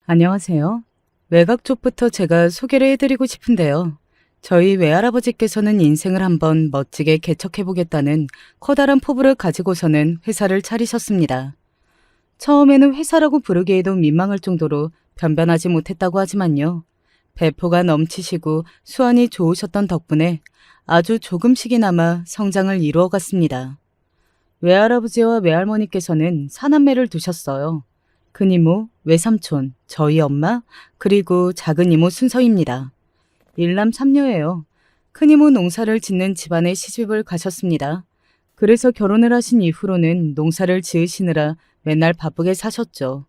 안녕하세요. 외곽 쪽부터 제가 소개를 해드리고 싶은데요. 저희 외할아버지께서는 인생을 한번 멋지게 개척해보겠다는 커다란 포부를 가지고서는 회사를 차리셨습니다. 처음에는 회사라고 부르기에도 민망할 정도로 변변하지 못했다고 하지만요. 배포가 넘치시고 수완이 좋으셨던 덕분에 아주 조금씩이나마 성장을 이루어갔습니다. 외할아버지와 외할머니께서는 사남매를 두셨어요. 큰이모, 외삼촌, 저희 엄마, 그리고 작은 이모 순서입니다. 일남 삼녀예요. 큰이모 농사를 짓는 집안에 시집을 가셨습니다. 그래서 결혼을 하신 이후로는 농사를 지으시느라 맨날 바쁘게 사셨죠.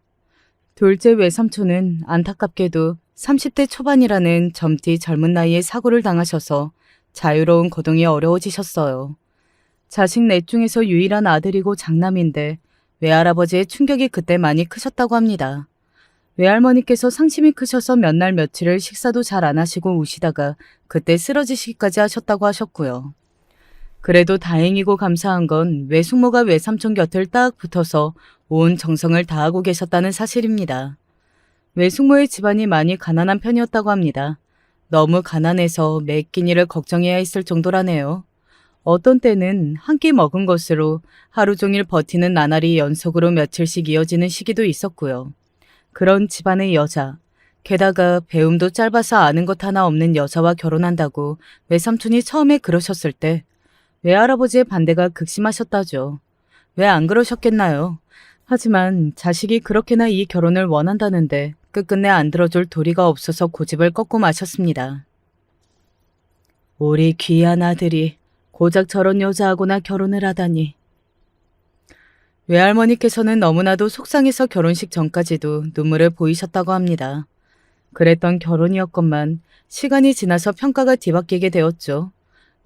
둘째 외삼촌은 안타깝게도 30대 초반이라는 젊디 젊은 나이에 사고를 당하셔서 자유로운 거동이 어려워지셨어요. 자식 넷 중에서 유일한 아들이고 장남인데 외할아버지의 충격이 그때 많이 크셨다고 합니다. 외할머니께서 상심이 크셔서 몇 날 며칠을 식사도 잘 안 하시고 우시다가 그때 쓰러지시기까지 하셨다고 하셨고요. 그래도 다행이고 감사한 건 외숙모가 외삼촌 곁을 딱 붙어서 온 정성을 다하고 계셨다는 사실입니다. 외숙모의 집안이 많이 가난한 편이었다고 합니다. 너무 가난해서 매 끼니를 걱정해야 했을 정도라네요. 어떤 때는 한 끼 먹은 것으로 하루 종일 버티는 나날이 연속으로 며칠씩 이어지는 시기도 있었고요. 그런 집안의 여자, 게다가 배움도 짧아서 아는 것 하나 없는 여자와 결혼한다고 외삼촌이 처음에 그러셨을 때 외할아버지의 반대가 극심하셨다죠. 왜 안 그러셨겠나요? 하지만 자식이 그렇게나 이 결혼을 원한다는데 끝끝내 안 들어줄 도리가 없어서 고집을 꺾고 마셨습니다. 우리 귀한 아들이 고작 저런 여자하고나 결혼을 하다니. 외할머니께서는 너무나도 속상해서 결혼식 전까지도 눈물을 보이셨다고 합니다. 그랬던 결혼이었건만 시간이 지나서 평가가 뒤바뀌게 되었죠.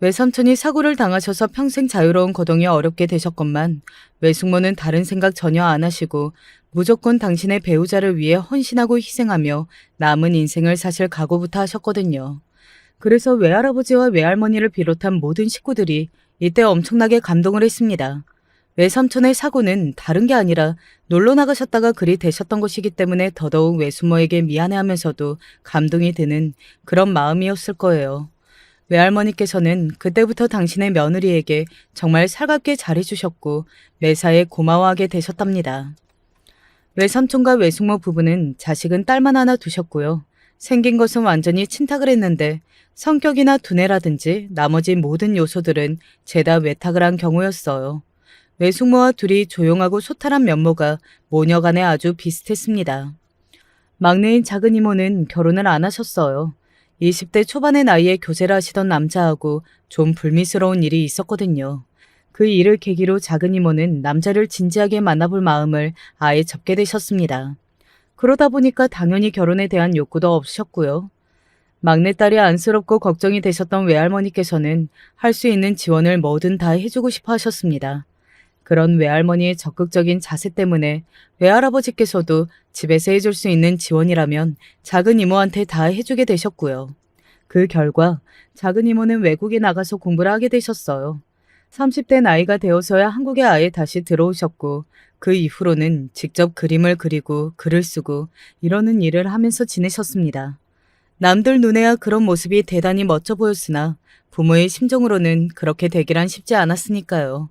외삼촌이 사고를 당하셔서 평생 자유로운 거동이 어렵게 되셨건만 외숙모는 다른 생각 전혀 안 하시고 무조건 당신의 배우자를 위해 헌신하고 희생하며 남은 인생을 사실 각오부터 하셨거든요. 그래서 외할아버지와 외할머니를 비롯한 모든 식구들이 이때 엄청나게 감동을 했습니다. 외삼촌의 사고는 다른 게 아니라 놀러 나가셨다가 그리 되셨던 것이기 때문에 더더욱 외숙모에게 미안해하면서도 감동이 드는 그런 마음이었을 거예요. 외할머니께서는 그때부터 당신의 며느리에게 정말 살갑게 잘해주셨고 매사에 고마워하게 되셨답니다. 외삼촌과 외숙모 부부는 자식은 딸만 하나 두셨고요. 생긴 것은 완전히 친탁을 했는데 성격이나 두뇌라든지 나머지 모든 요소들은 죄다 외탁을 한 경우였어요. 외숙모와 둘이 조용하고 소탈한 면모가 모녀간에 아주 비슷했습니다. 막내인 작은 이모는 결혼을 안 하셨어요. 20대 초반의 나이에 교제를 하시던 남자하고 좀 불미스러운 일이 있었거든요. 그 일을 계기로 작은 이모는 남자를 진지하게 만나볼 마음을 아예 접게 되셨습니다. 그러다 보니까 당연히 결혼에 대한 욕구도 없으셨고요. 막내딸이 안쓰럽고 걱정이 되셨던 외할머니께서는 할 수 있는 지원을 뭐든 다 해주고 싶어 하셨습니다. 그런 외할머니의 적극적인 자세 때문에 외할아버지께서도 집에서 해줄 수 있는 지원이라면 작은 이모한테 다 해주게 되셨고요. 그 결과 작은 이모는 외국에 나가서 공부를 하게 되셨어요. 30대 나이가 되어서야 한국에 아예 다시 들어오셨고 그 이후로는 직접 그림을 그리고 글을 쓰고 이러는 일을 하면서 지내셨습니다. 남들 눈에야 그런 모습이 대단히 멋져 보였으나 부모의 심정으로는 그렇게 되기란 쉽지 않았으니까요.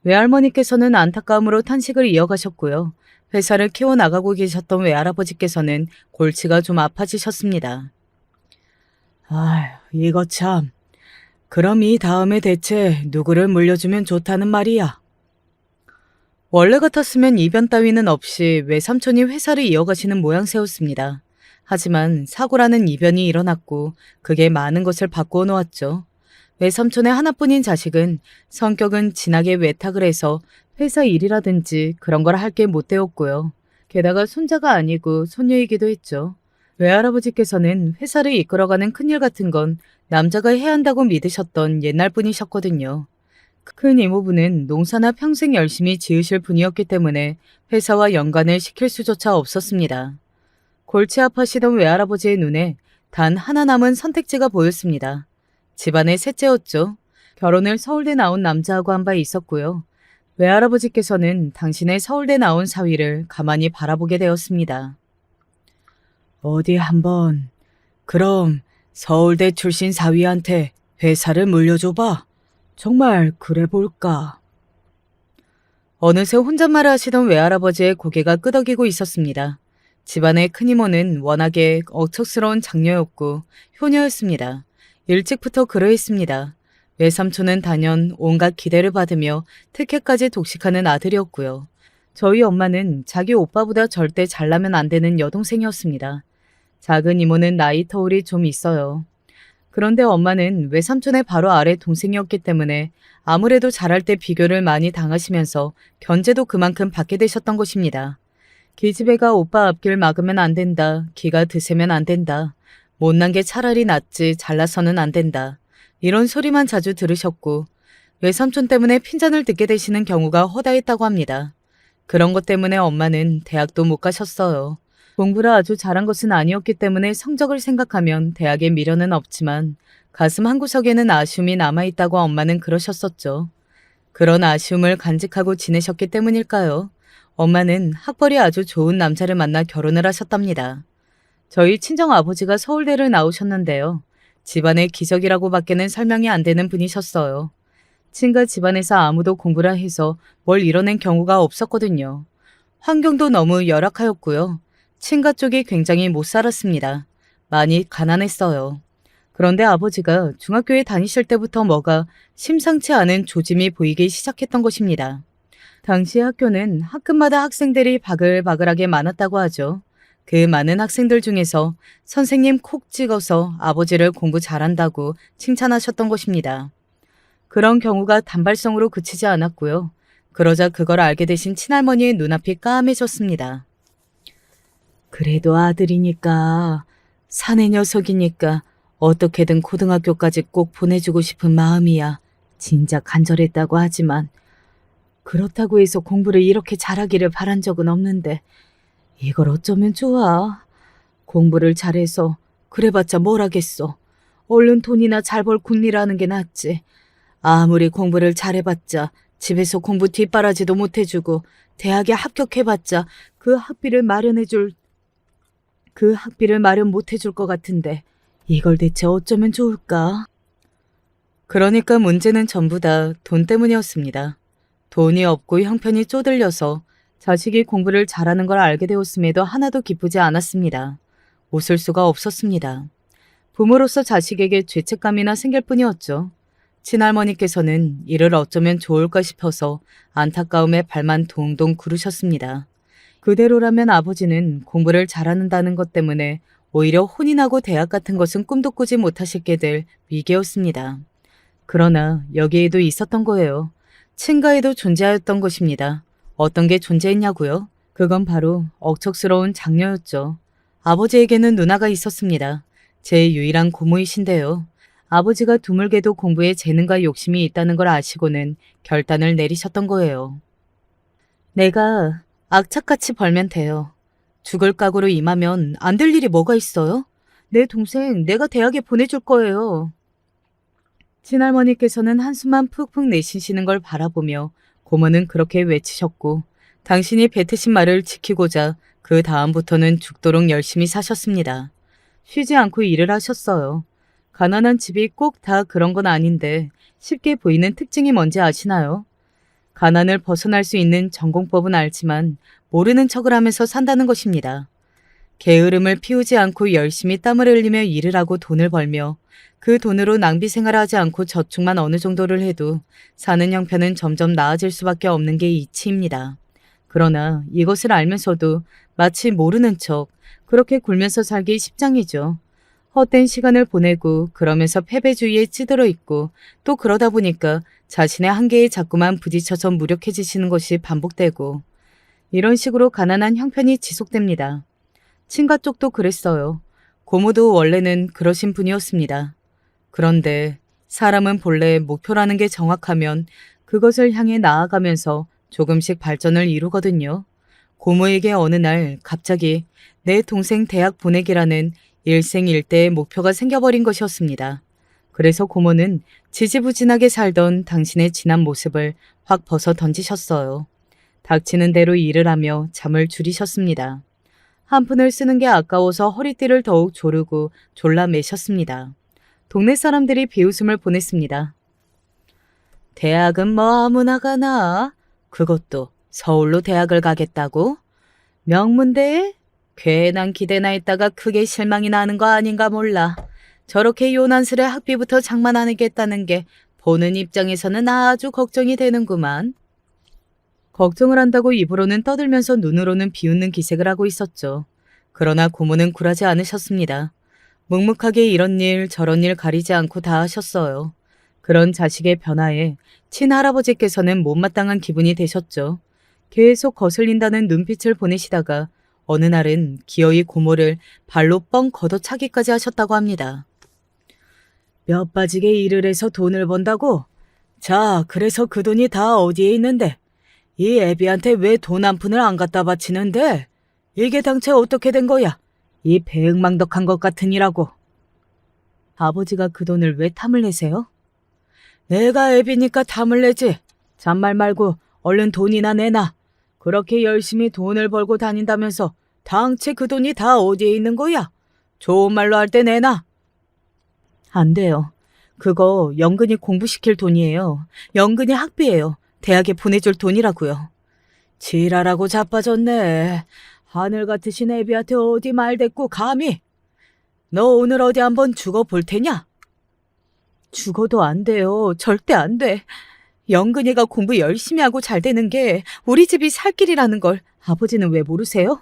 외할머니께서는 안타까움으로 탄식을 이어가셨고요. 회사를 키워나가고 계셨던 외할아버지께서는 골치가 좀 아파지셨습니다. 아휴, 이거 참. 그럼 이 다음에 대체 누구를 물려주면 좋다는 말이야? 원래 같았으면 이변 따위는 없이 외삼촌이 회사를 이어가시는 모양새였습니다. 하지만 사고라는 이변이 일어났고 그게 많은 것을 바꾸어 놓았죠. 외삼촌의 하나뿐인 자식은 성격은 진하게 외탁을 해서 회사 일이라든지 그런 걸 할 게 못 되었고요. 게다가 손자가 아니고 손녀이기도 했죠. 외할아버지께서는 회사를 이끌어가는 큰일 같은 건 남자가 해야 한다고 믿으셨던 옛날 분이셨거든요. 큰 이모부는 농사나 평생 열심히 지으실 분이었기 때문에 회사와 연관을 시킬 수조차 없었습니다. 골치 아파시던 외할아버지의 눈에 단 하나 남은 선택지가 보였습니다. 집안의 셋째였죠. 결혼을 서울대 나온 남자하고 한 바 있었고요. 외할아버지께서는 당신의 서울대 나온 사위를 가만히 바라보게 되었습니다. 어디 한번 그럼 서울대 출신 사위한테 회사를 물려줘봐. 정말 그래 볼까? 어느새 혼잣말을 하시던 외할아버지의 고개가 끄덕이고 있었습니다. 집안의 큰 이모는 워낙에 억척스러운 장녀였고 효녀였습니다. 일찍부터 그러했습니다. 외삼촌은 단연 온갖 기대를 받으며 특혜까지 독식하는 아들이었고요. 저희 엄마는 자기 오빠보다 절대 잘나면 안 되는 여동생이었습니다. 작은 이모는 나이 터울이 좀 있어요. 그런데 엄마는 외삼촌의 바로 아래 동생이었기 때문에 아무래도 자랄 때 비교를 많이 당하시면서 견제도 그만큼 받게 되셨던 것입니다. 기집애가 오빠 앞길 막으면 안 된다. 기가 드세면 안 된다. 못난 게 차라리 낫지 잘나서는 안 된다. 이런 소리만 자주 들으셨고 외삼촌 때문에 핀잔을 듣게 되시는 경우가 허다했다고 합니다. 그런 것 때문에 엄마는 대학도 못 가셨어요. 공부를 아주 잘한 것은 아니었기 때문에 성적을 생각하면 대학에 미련은 없지만 가슴 한구석에는 아쉬움이 남아있다고 엄마는 그러셨었죠. 그런 아쉬움을 간직하고 지내셨기 때문일까요? 엄마는 학벌이 아주 좋은 남자를 만나 결혼을 하셨답니다. 저희 친정아버지가 서울대를 나오셨는데요. 집안의 기적이라고 밖에는 설명이 안 되는 분이셨어요. 친가 집안에서 아무도 공부라 해서 뭘 이뤄낸 경우가 없었거든요. 환경도 너무 열악하였고요. 친가 쪽이 굉장히 못 살았습니다. 많이 가난했어요. 그런데 아버지가 중학교에 다니실 때부터 뭐가 심상치 않은 조짐이 보이기 시작했던 것입니다. 당시 학교는 학급마다 학생들이 바글바글하게 많았다고 하죠. 그 많은 학생들 중에서 선생님 콕 찍어서 아버지를 공부 잘한다고 칭찬하셨던 것입니다. 그런 경우가 단발성으로 그치지 않았고요. 그러자 그걸 알게 되신 친할머니의 눈앞이 까매졌습니다. 그래도 아들이니까, 사내 녀석이니까 어떻게든 고등학교까지 꼭 보내주고 싶은 마음이야. 진짜 간절했다고 하지만 그렇다고 해서 공부를 이렇게 잘하기를 바란 적은 없는데 이걸 어쩌면 좋아. 공부를 잘해서 그래봤자 뭘 하겠어. 얼른 돈이나 잘 벌 군리라는 게 낫지. 아무리 공부를 잘해봤자 집에서 공부 뒷바라지도 못해주고 대학에 합격해봤자 그 학비를 마련 못해줄 것 같은데 이걸 대체 어쩌면 좋을까? 그러니까 문제는 전부 다 돈 때문이었습니다. 돈이 없고 형편이 쪼들려서 자식이 공부를 잘하는 걸 알게 되었음에도 하나도 기쁘지 않았습니다. 웃을 수가 없었습니다. 부모로서 자식에게 죄책감이나 생길 뿐이었죠. 친할머니께서는 이를 어쩌면 좋을까 싶어서 안타까움에 발만 동동 구르셨습니다. 그대로라면 아버지는 공부를 잘하는다는 것 때문에 오히려 혼인하고 대학 같은 것은 꿈도 꾸지 못하시게 될 위기였습니다. 그러나 여기에도 있었던 거예요. 친가에도 존재하였던 것입니다. 어떤 게 존재했냐고요? 그건 바로 억척스러운 장녀였죠. 아버지에게는 누나가 있었습니다. 제 유일한 고모이신데요. 아버지가 드물게도 공부에 재능과 욕심이 있다는 걸 아시고는 결단을 내리셨던 거예요. 내가 악착같이 벌면 돼요. 죽을 각오로 임하면 안 될 일이 뭐가 있어요? 내 동생 내가 대학에 보내줄 거예요. 친할머니께서는 한숨만 푹푹 내쉬시는 걸 바라보며 고모는 그렇게 외치셨고 당신이 뱉으신 말을 지키고자 그 다음부터는 죽도록 열심히 사셨습니다. 쉬지 않고 일을 하셨어요. 가난한 집이 꼭 다 그런 건 아닌데 쉽게 보이는 특징이 뭔지 아시나요? 가난을 벗어날 수 있는 전공법은 알지만 모르는 척을 하면서 산다는 것입니다. 게으름을 피우지 않고 열심히 땀을 흘리며 일을 하고 돈을 벌며 그 돈으로 낭비 생활을 하지 않고 저축만 어느 정도를 해도 사는 형편은 점점 나아질 수밖에 없는 게 이치입니다. 그러나 이것을 알면서도 마치 모르는 척 그렇게 굴면서 살기 십장이죠. 헛된 시간을 보내고 그러면서 패배주의에 찌들어 있고 또 그러다 보니까 자신의 한계에 자꾸만 부딪혀서 무력해지시는 것이 반복되고 이런 식으로 가난한 형편이 지속됩니다. 친가 쪽도 그랬어요. 고모도 원래는 그러신 분이었습니다. 그런데 사람은 본래 목표라는 게 정확하면 그것을 향해 나아가면서 조금씩 발전을 이루거든요. 고모에게 어느 날 갑자기 내 동생 대학 보내기라는 일생일대의 목표가 생겨버린 것이었습니다. 그래서 고모는 지지부진하게 살던 당신의 지난 모습을 확 벗어 던지셨어요. 닥치는 대로 일을 하며 잠을 줄이셨습니다. 한 푼을 쓰는 게 아까워서 허리띠를 더욱 조르고 졸라 매셨습니다. 동네 사람들이 비웃음을 보냈습니다. 대학은 뭐 아무나 가나? 그것도 서울로 대학을 가겠다고? 명문대에? 괜한 기대나 했다가 크게 실망이 나는 거 아닌가 몰라. 저렇게 요난스레 학비부터 장만 안 하겠다는 게 보는 입장에서는 아주 걱정이 되는구만. 걱정을 한다고 입으로는 떠들면서 눈으로는 비웃는 기색을 하고 있었죠. 그러나 고모는 굴하지 않으셨습니다. 묵묵하게 이런 일 저런 일 가리지 않고 다 하셨어요. 그런 자식의 변화에 친할아버지께서는 못마땅한 기분이 되셨죠. 계속 거슬린다는 눈빛을 보내시다가 어느 날은 기어이 고모를 발로 뻥 걷어차기까지 하셨다고 합니다. 몇 빠지게 일을 해서 돈을 번다고? 자, 그래서 그 돈이 다 어디에 있는데? 이 애비한테 왜 돈 한 푼을 안 갖다 바치는데? 이게 당최 어떻게 된 거야? 이 배은망덕한 것 같으니라고. 아버지가 그 돈을 왜 탐을 내세요? 내가 애비니까 탐을 내지. 잔말 말고 얼른 돈이나 내놔. 그렇게 열심히 돈을 벌고 다닌다면서 당최 그 돈이 다 어디에 있는 거야? 좋은 말로 할 때 내놔. 안 돼요. 그거 영근이 공부시킬 돈이에요. 영근이 학비예요. 대학에 보내줄 돈이라고요. 지랄하고 자빠졌네. 하늘 같으신 애비한테 어디 말대꾸 감히. 너 오늘 어디 한번 죽어볼 테냐? 죽어도 안 돼요. 절대 안 돼. 영근이가 공부 열심히 하고 잘 되는 게 우리 집이 살 길이라는 걸 아버지는 왜 모르세요?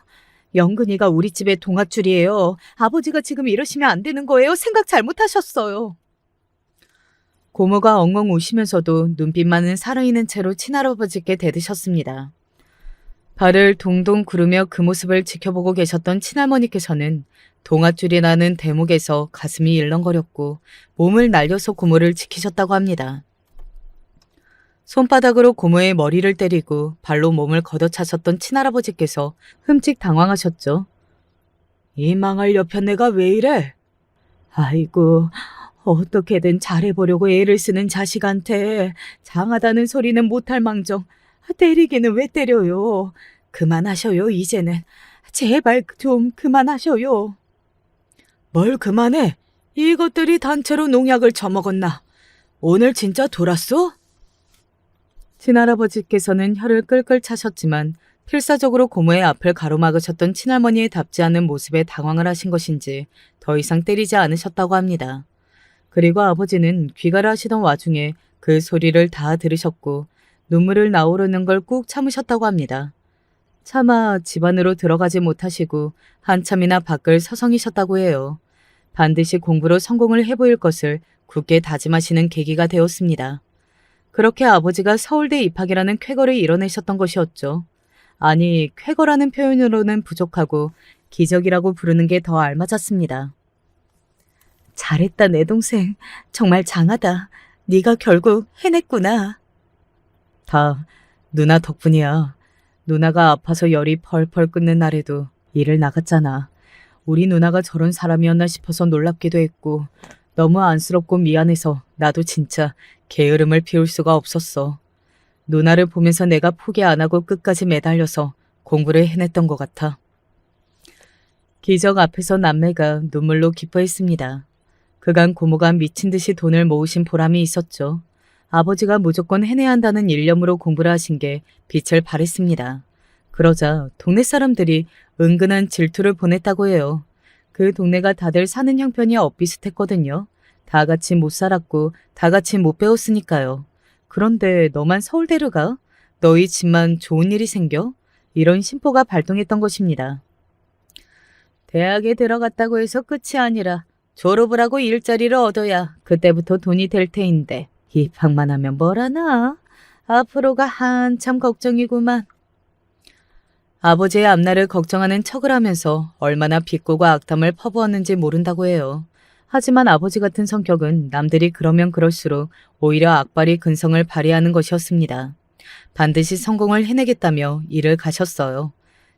영근이가 우리 집의 동아줄이에요. 아버지가 지금 이러시면 안 되는 거예요. 생각 잘못하셨어요. 고모가 엉엉 우시면서도 눈빛만은 살아있는 채로 친할아버지께 대드셨습니다. 발을 동동 구르며 그 모습을 지켜보고 계셨던 친할머니께서는 동아줄이라는 대목에서 가슴이 일렁거렸고 몸을 날려서 고모를 지키셨다고 합니다. 손바닥으로 고모의 머리를 때리고 발로 몸을 걷어차셨던 친할아버지께서 흠칫 당황하셨죠. 이 망할 여편네가 왜 이래? 아이고, 어떻게든 잘해보려고 애를 쓰는 자식한테 장하다는 소리는 못할 망정 때리기는 왜 때려요? 그만하셔요, 이제는. 제발 좀 그만하셔요. 뭘 그만해? 이것들이 단체로 농약을 처먹었나? 오늘 진짜 돌았어? 친할아버지께서는 혀를 끌끌 차셨지만 필사적으로 고모의 앞을 가로막으셨던 친할머니의 답지 않은 모습에 당황을 하신 것인지 더 이상 때리지 않으셨다고 합니다. 그리고 아버지는 귀가를 하시던 와중에 그 소리를 다 들으셨고 눈물을 나오르는 걸 꾹 참으셨다고 합니다. 차마 집 안으로 들어가지 못하시고 한참이나 밖을 서성이셨다고 해요. 반드시 공부로 성공을 해보일 것을 굳게 다짐하시는 계기가 되었습니다. 그렇게 아버지가 서울대 입학이라는 쾌거를 이뤄내셨던 것이었죠. 아니, 쾌거라는 표현으로는 부족하고 기적이라고 부르는 게 더 알맞았습니다. 잘했다, 내 동생. 정말 장하다. 네가 결국 해냈구나. 다 누나 덕분이야. 누나가 아파서 열이 펄펄 끓는 날에도 일을 나갔잖아. 우리 누나가 저런 사람이었나 싶어서 놀랍기도 했고 너무 안쓰럽고 미안해서 나도 진짜 게으름을 피울 수가 없었어. 누나를 보면서 내가 포기 안 하고 끝까지 매달려서 공부를 해냈던 것 같아. 기적 앞에서 남매가 눈물로 기뻐했습니다. 그간 고모가 미친 듯이 돈을 모으신 보람이 있었죠. 아버지가 무조건 해내야 한다는 일념으로 공부를 하신 게 빛을 발했습니다. 그러자 동네 사람들이 은근한 질투를 보냈다고 해요. 그 동네가 다들 사는 형편이 엇비슷했거든요. 다 같이 못 살았고 다 같이 못 배웠으니까요. 그런데 너만 서울대를 가? 너희 집만 좋은 일이 생겨? 이런 심보가 발동했던 것입니다. 대학에 들어갔다고 해서 끝이 아니라 졸업을 하고 일자리를 얻어야 그때부터 돈이 될 테인데 입학만 하면 뭐라나? 앞으로가 한참 걱정이구만. 아버지의 앞날을 걱정하는 척을 하면서 얼마나 비꼬고 악담을 퍼부었는지 모른다고 해요. 하지만 아버지 같은 성격은 남들이 그러면 그럴수록 오히려 악발이 근성을 발휘하는 것이었습니다. 반드시 성공을 해내겠다며 일을 가셨어요.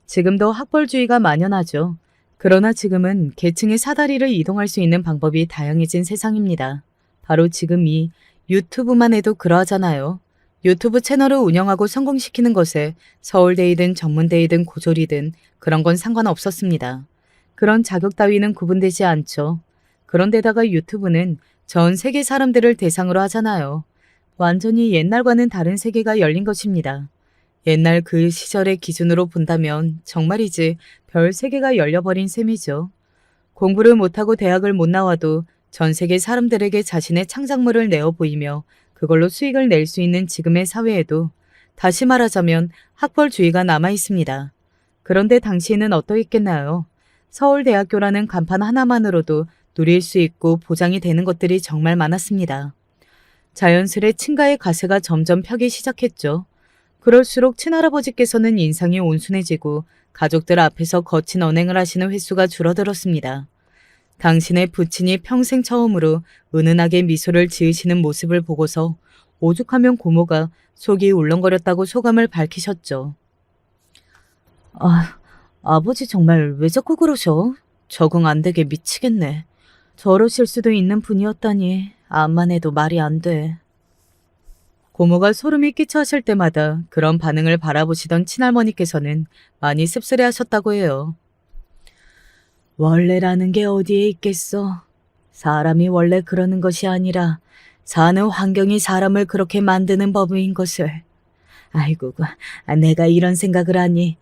지금도 학벌주의가 만연하죠. 그러나 지금은 계층의 사다리를 이동할 수 있는 방법이 다양해진 세상입니다. 바로 지금 이 유튜브만 해도 그러하잖아요. 유튜브 채널을 운영하고 성공시키는 것에 서울대이든 전문대이든 고졸이든 그런 건 상관없었습니다. 그런 자격 따위는 구분되지 않죠. 그런데다가 유튜브는 전 세계 사람들을 대상으로 하잖아요. 완전히 옛날과는 다른 세계가 열린 것입니다. 옛날 그 시절의 기준으로 본다면 정말이지 별 세계가 열려버린 셈이죠. 공부를 못하고 대학을 못 나와도 전 세계 사람들에게 자신의 창작물을 내어 보이며 그걸로 수익을 낼 수 있는 지금의 사회에도 다시 말하자면 학벌주의가 남아 있습니다. 그런데 당시에는 어떠했겠나요? 서울대학교라는 간판 하나만으로도 누릴 수 있고 보장이 되는 것들이 정말 많았습니다. 자연스레 친가의 가세가 점점 펴기 시작했죠. 그럴수록 친할아버지께서는 인상이 온순해지고 가족들 앞에서 거친 언행을 하시는 횟수가 줄어들었습니다. 당신의 부친이 평생 처음으로 은은하게 미소를 지으시는 모습을 보고서 오죽하면 고모가 속이 울렁거렸다고 소감을 밝히셨죠. 아버지 정말 왜 자꾸 그러셔? 적응 안 되게 미치겠네. 저러실 수도 있는 분이었다니 암만 해도 말이 안 돼. 고모가 소름이 끼쳐 하실 때마다 그런 반응을 바라보시던 친할머니께서는 많이 씁쓸해 하셨다고 해요. 원래라는 게 어디에 있겠어. 사람이 원래 그러는 것이 아니라 사는 환경이 사람을 그렇게 만드는 법인 것을. 아이고, 내가 이런 생각을 하니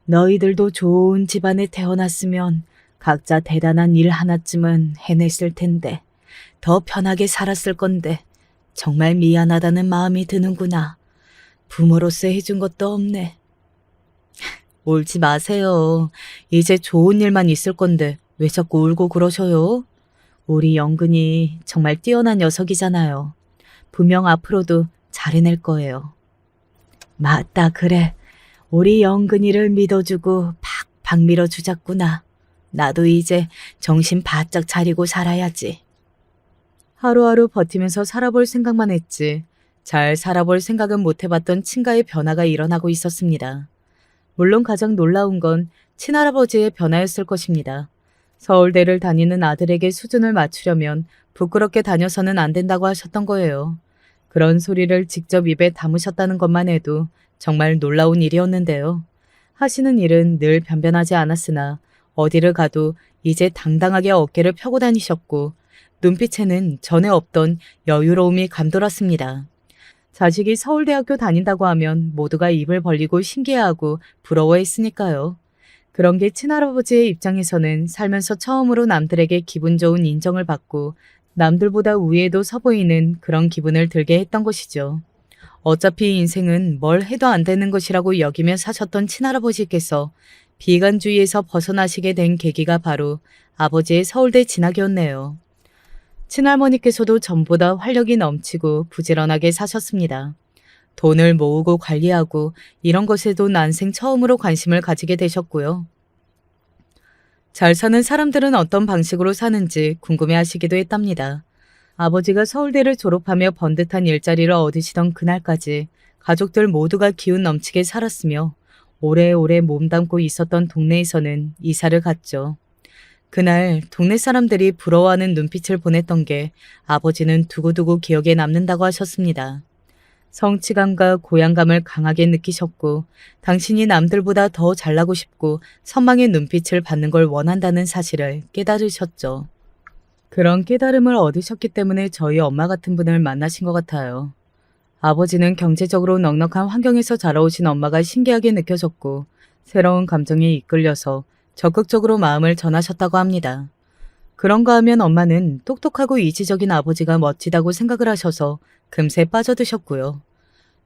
너희들도 좋은 집안에 태어났으면 각자 대단한 일 하나쯤은 해냈을 텐데 더 편하게 살았을 건데 정말 미안하다는 마음이 드는구나. 부모로서 해준 것도 없네. 울지 마세요. 이제 좋은 일만 있을 건데 왜 자꾸 울고 그러셔요? 우리 영근이 정말 뛰어난 녀석이잖아요. 분명 앞으로도 잘 해낼 거예요. 맞다, 그래. 우리 영근이를 믿어주고 팍팍 밀어주자꾸나. 나도 이제 정신 바짝 차리고 살아야지. 하루하루 버티면서 살아볼 생각만 했지 잘 살아볼 생각은 못 해봤던 친가의 변화가 일어나고 있었습니다. 물론 가장 놀라운 건 친할아버지의 변화였을 것입니다. 서울대를 다니는 아들에게 수준을 맞추려면 부끄럽게 다녀서는 안 된다고 하셨던 거예요. 그런 소리를 직접 입에 담으셨다는 것만 해도 정말 놀라운 일이었는데요. 하시는 일은 늘 변변하지 않았으나 어디를 가도 이제 당당하게 어깨를 펴고 다니셨고 눈빛에는 전에 없던 여유로움이 감돌았습니다. 자식이 서울대학교 다닌다고 하면 모두가 입을 벌리고 신기해하고 부러워했으니까요. 그런 게 친할아버지의 입장에서는 살면서 처음으로 남들에게 기분 좋은 인정을 받고 남들보다 우위에도 서 보이는 그런 기분을 들게 했던 것이죠. 어차피 인생은 뭘 해도 안 되는 것이라고 여기며 사셨던 친할아버지께서 비관주의에서 벗어나시게 된 계기가 바로 아버지의 서울대 진학이었네요. 친할머니께서도 전보다 활력이 넘치고 부지런하게 사셨습니다. 돈을 모으고 관리하고 이런 것에도 난생 처음으로 관심을 가지게 되셨고요. 잘 사는 사람들은 어떤 방식으로 사는지 궁금해하시기도 했답니다. 아버지가 서울대를 졸업하며 번듯한 일자리를 얻으시던 그날까지 가족들 모두가 기운 넘치게 살았으며 오래오래 몸담고 있었던 동네에서는 이사를 갔죠. 그날 동네 사람들이 부러워하는 눈빛을 보냈던 게 아버지는 두고두고 기억에 남는다고 하셨습니다. 성취감과 고향감을 강하게 느끼셨고 당신이 남들보다 더 잘나고 싶고 선망의 눈빛을 받는 걸 원한다는 사실을 깨달으셨죠. 그런 깨달음을 얻으셨기 때문에 저희 엄마 같은 분을 만나신 것 같아요. 아버지는 경제적으로 넉넉한 환경에서 자라오신 엄마가 신기하게 느껴졌고 새로운 감정에 이끌려서 적극적으로 마음을 전하셨다고 합니다. 그런가 하면 엄마는 똑똑하고 이지적인 아버지가 멋지다고 생각을 하셔서 금세 빠져드셨고요.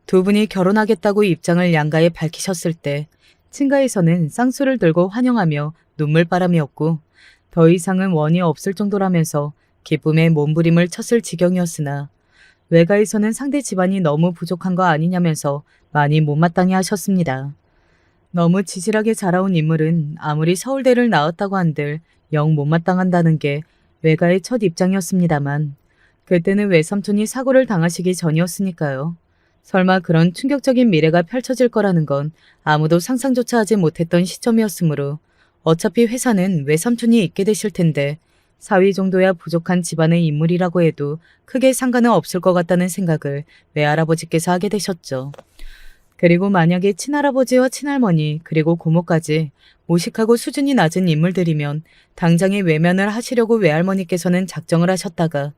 두 분이 결혼하겠다고 입장을 양가에 밝히셨을 때 친가에서는 쌍수를 들고 환영하며 눈물바람이었고 더 이상은 원이 없을 정도라면서 기쁨에 몸부림을 쳤을 지경이었으나 외가에서는 상대 집안이 너무 부족한 거 아니냐면서 많이 못마땅해 하셨습니다. 너무 지질하게 자라온 인물은 아무리 서울대를 나왔다고 한들 영 못마땅한다는 게 외가의 첫 입장이었습니다만 그때는 외삼촌이 사고를 당하시기 전이었으니까요. 설마 그런 충격적인 미래가 펼쳐질 거라는 건 아무도 상상조차 하지 못했던 시점이었으므로 어차피 회사는 외삼촌이 있게 되실 텐데 사위 정도야 부족한 집안의 인물이라고 해도 크게 상관은 없을 것 같다는 생각을 외할아버지께서 하게 되셨죠. 그리고 만약에 친할아버지와 친할머니 그리고 고모까지 무식하고 수준이 낮은 인물들이면 당장에 외면을 하시려고 외할머니께서는 작정을 하셨다가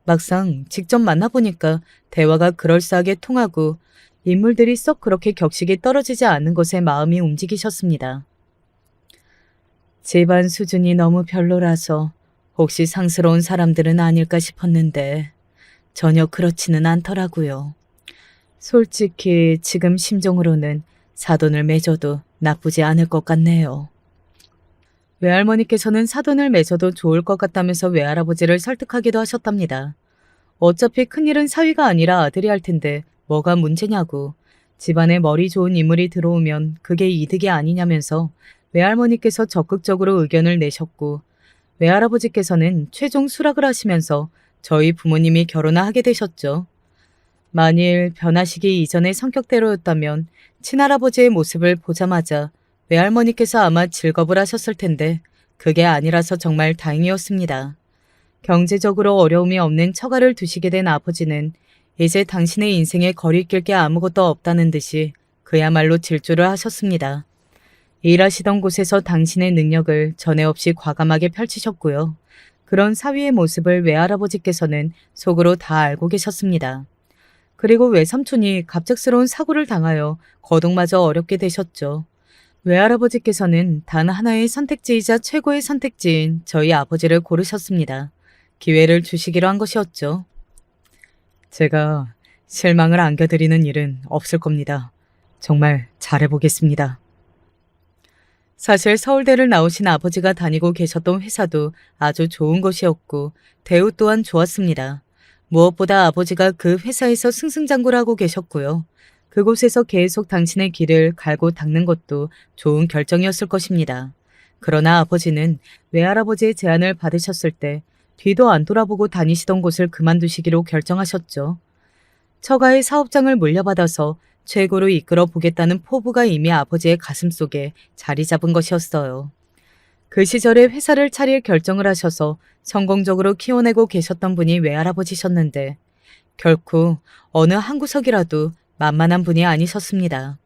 막상 직접 만나보니까 대화가 그럴싸하게 통하고 인물들이 썩 그렇게 격식이 떨어지지 않는 것에 마음이 움직이셨습니다. 집안 수준이 너무 별로라서 혹시 상스러운 사람들은 아닐까 싶었는데 전혀 그렇지는 않더라고요. 솔직히 지금 심정으로는 사돈을 맺어도 나쁘지 않을 것 같네요. 외할머니께서는 사돈을 맺어도 좋을 것 같다면서 외할아버지를 설득하기도 하셨답니다. 어차피 큰일은 사위가 아니라 아들이 할 텐데 뭐가 문제냐고. 집안에 머리 좋은 인물이 들어오면 그게 이득이 아니냐면서 외할머니께서 적극적으로 의견을 내셨고 외할아버지께서는 최종 수락을 하시면서 저희 부모님이 결혼을 하게 되셨죠. 만일 변하시기 이전의 성격대로였다면 친할아버지의 모습을 보자마자 외할머니께서 아마 즐겁을 하셨을 텐데 그게 아니라서 정말 다행이었습니다. 경제적으로 어려움이 없는 처가를 두시게 된 아버지는 이제 당신의 인생에 거리낄 게 아무것도 없다는 듯이 그야말로 질주를 하셨습니다. 일하시던 곳에서 당신의 능력을 전에 없이 과감하게 펼치셨고요. 그런 사위의 모습을 외할아버지께서는 속으로 다 알고 계셨습니다. 그리고 외삼촌이 갑작스러운 사고를 당하여 거동마저 어렵게 되셨죠. 외할아버지께서는 단 하나의 선택지이자 최고의 선택지인 저희 아버지를 고르셨습니다. 기회를 주시기로 한 것이었죠. 제가 실망을 안겨드리는 일은 없을 겁니다. 정말 잘해보겠습니다. 사실 서울대를 나오신 아버지가 다니고 계셨던 회사도 아주 좋은 것이었고 대우 또한 좋았습니다. 무엇보다 아버지가 그 회사에서 승승장구를 하고 계셨고요. 그곳에서 계속 당신의 길을 갈고 닦는 것도 좋은 결정이었을 것입니다. 그러나 아버지는 외할아버지의 제안을 받으셨을 때 뒤도 안 돌아보고 다니시던 곳을 그만두시기로 결정하셨죠. 처가의 사업장을 물려받아서 최고로 이끌어 보겠다는 포부가 이미 아버지의 가슴속에 자리 잡은 것이었어요. 그 시절에 회사를 차릴 결정을 하셔서 성공적으로 키워내고 계셨던 분이 외할아버지셨는데 결코 어느 한 구석이라도 만만한 분이 아니셨습니다.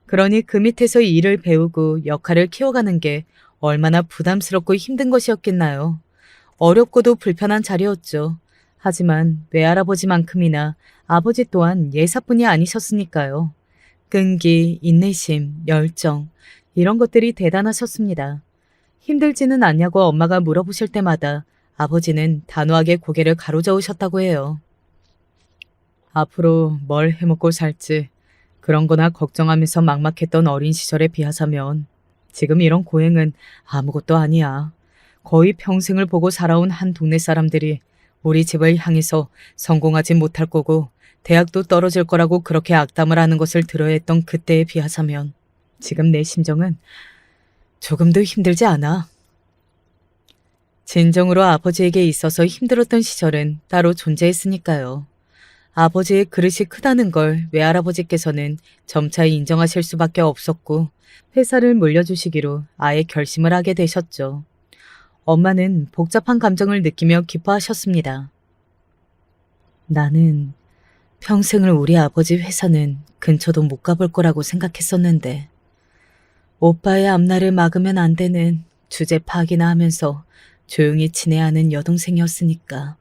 그러니 그 밑에서 일을 배우고 역할을 키워가는 게 얼마나 부담스럽고 힘든 것이었겠나요. 어렵고도 불편한 자리였죠. 하지만 외할아버지만큼이나 아버지 또한 예사뿐이 아니셨으니까요. 끈기, 인내심, 열정 이런 것들이 대단하셨습니다. 힘들지는 않냐고 엄마가 물어보실 때마다 아버지는 단호하게 고개를 가로저으셨다고 해요. 앞으로 뭘 해먹고 살지 그런 거나 걱정하면서 막막했던 어린 시절에 비하자면 지금 이런 고행은 아무것도 아니야. 거의 평생을 보고 살아온 한 동네 사람들이 우리 집을 향해서 성공하지 못할 거고 대학도 떨어질 거라고 그렇게 악담을 하는 것을 들어야 했던 그때에 비하자면 지금 내 심정은 조금도 힘들지 않아. 진정으로 아버지에게 있어서 힘들었던 시절은 따로 존재했으니까요. 아버지의 그릇이 크다는 걸 외할아버지께서는 점차 인정하실 수밖에 없었고 회사를 물려주시기로 아예 결심을 하게 되셨죠. 엄마는 복잡한 감정을 느끼며 기뻐하셨습니다. 나는 평생을 우리 아버지 회사는 근처도 못 가볼 거라고 생각했었는데 오빠의 앞날을 막으면 안 되는 주제 파악이나 하면서 조용히 지내야 하는 여동생이었으니까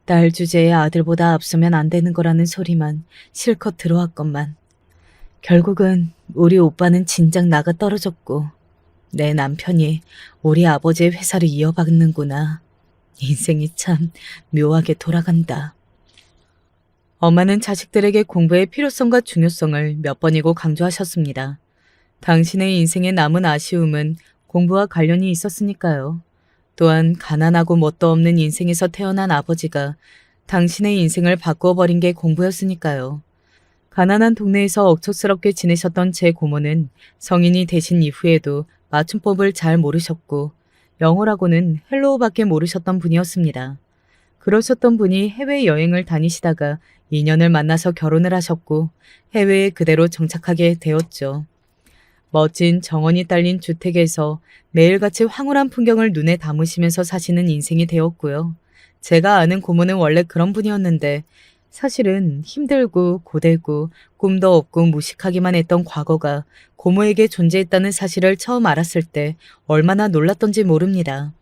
딸 주제에 아들보다 앞서면 안 되는 거라는 소리만 실컷 들어왔건만 결국은 우리 오빠는 진작 나가 떨어졌고 내 남편이 우리 아버지의 회사를 이어받는구나. 인생이 참 묘하게 돌아간다. 엄마는 자식들에게 공부의 필요성과 중요성을 몇 번이고 강조하셨습니다. 당신의 인생에 남은 아쉬움은 공부와 관련이 있었으니까요. 또한 가난하고 뭣도 없는 인생에서 태어난 아버지가 당신의 인생을 바꾸어 버린 게 공부였으니까요. 가난한 동네에서 억척스럽게 지내셨던 제 고모는 성인이 되신 이후에도 맞춤법을 잘 모르셨고 영어라고는 헬로우밖에 모르셨던 분이었습니다. 그러셨던 분이 해외여행을 다니시다가 인연을 만나서 결혼을 하셨고 해외에 그대로 정착하게 되었죠. 멋진 정원이 딸린 주택에서 매일같이 황홀한 풍경을 눈에 담으시면서 사시는 인생이 되었고요. 제가 아는 고모는 원래 그런 분이었는데 사실은 힘들고 고되고 꿈도 없고 무식하기만 했던 과거가 고모에게 존재했다는 사실을 처음 알았을 때 얼마나 놀랐던지 모릅니다.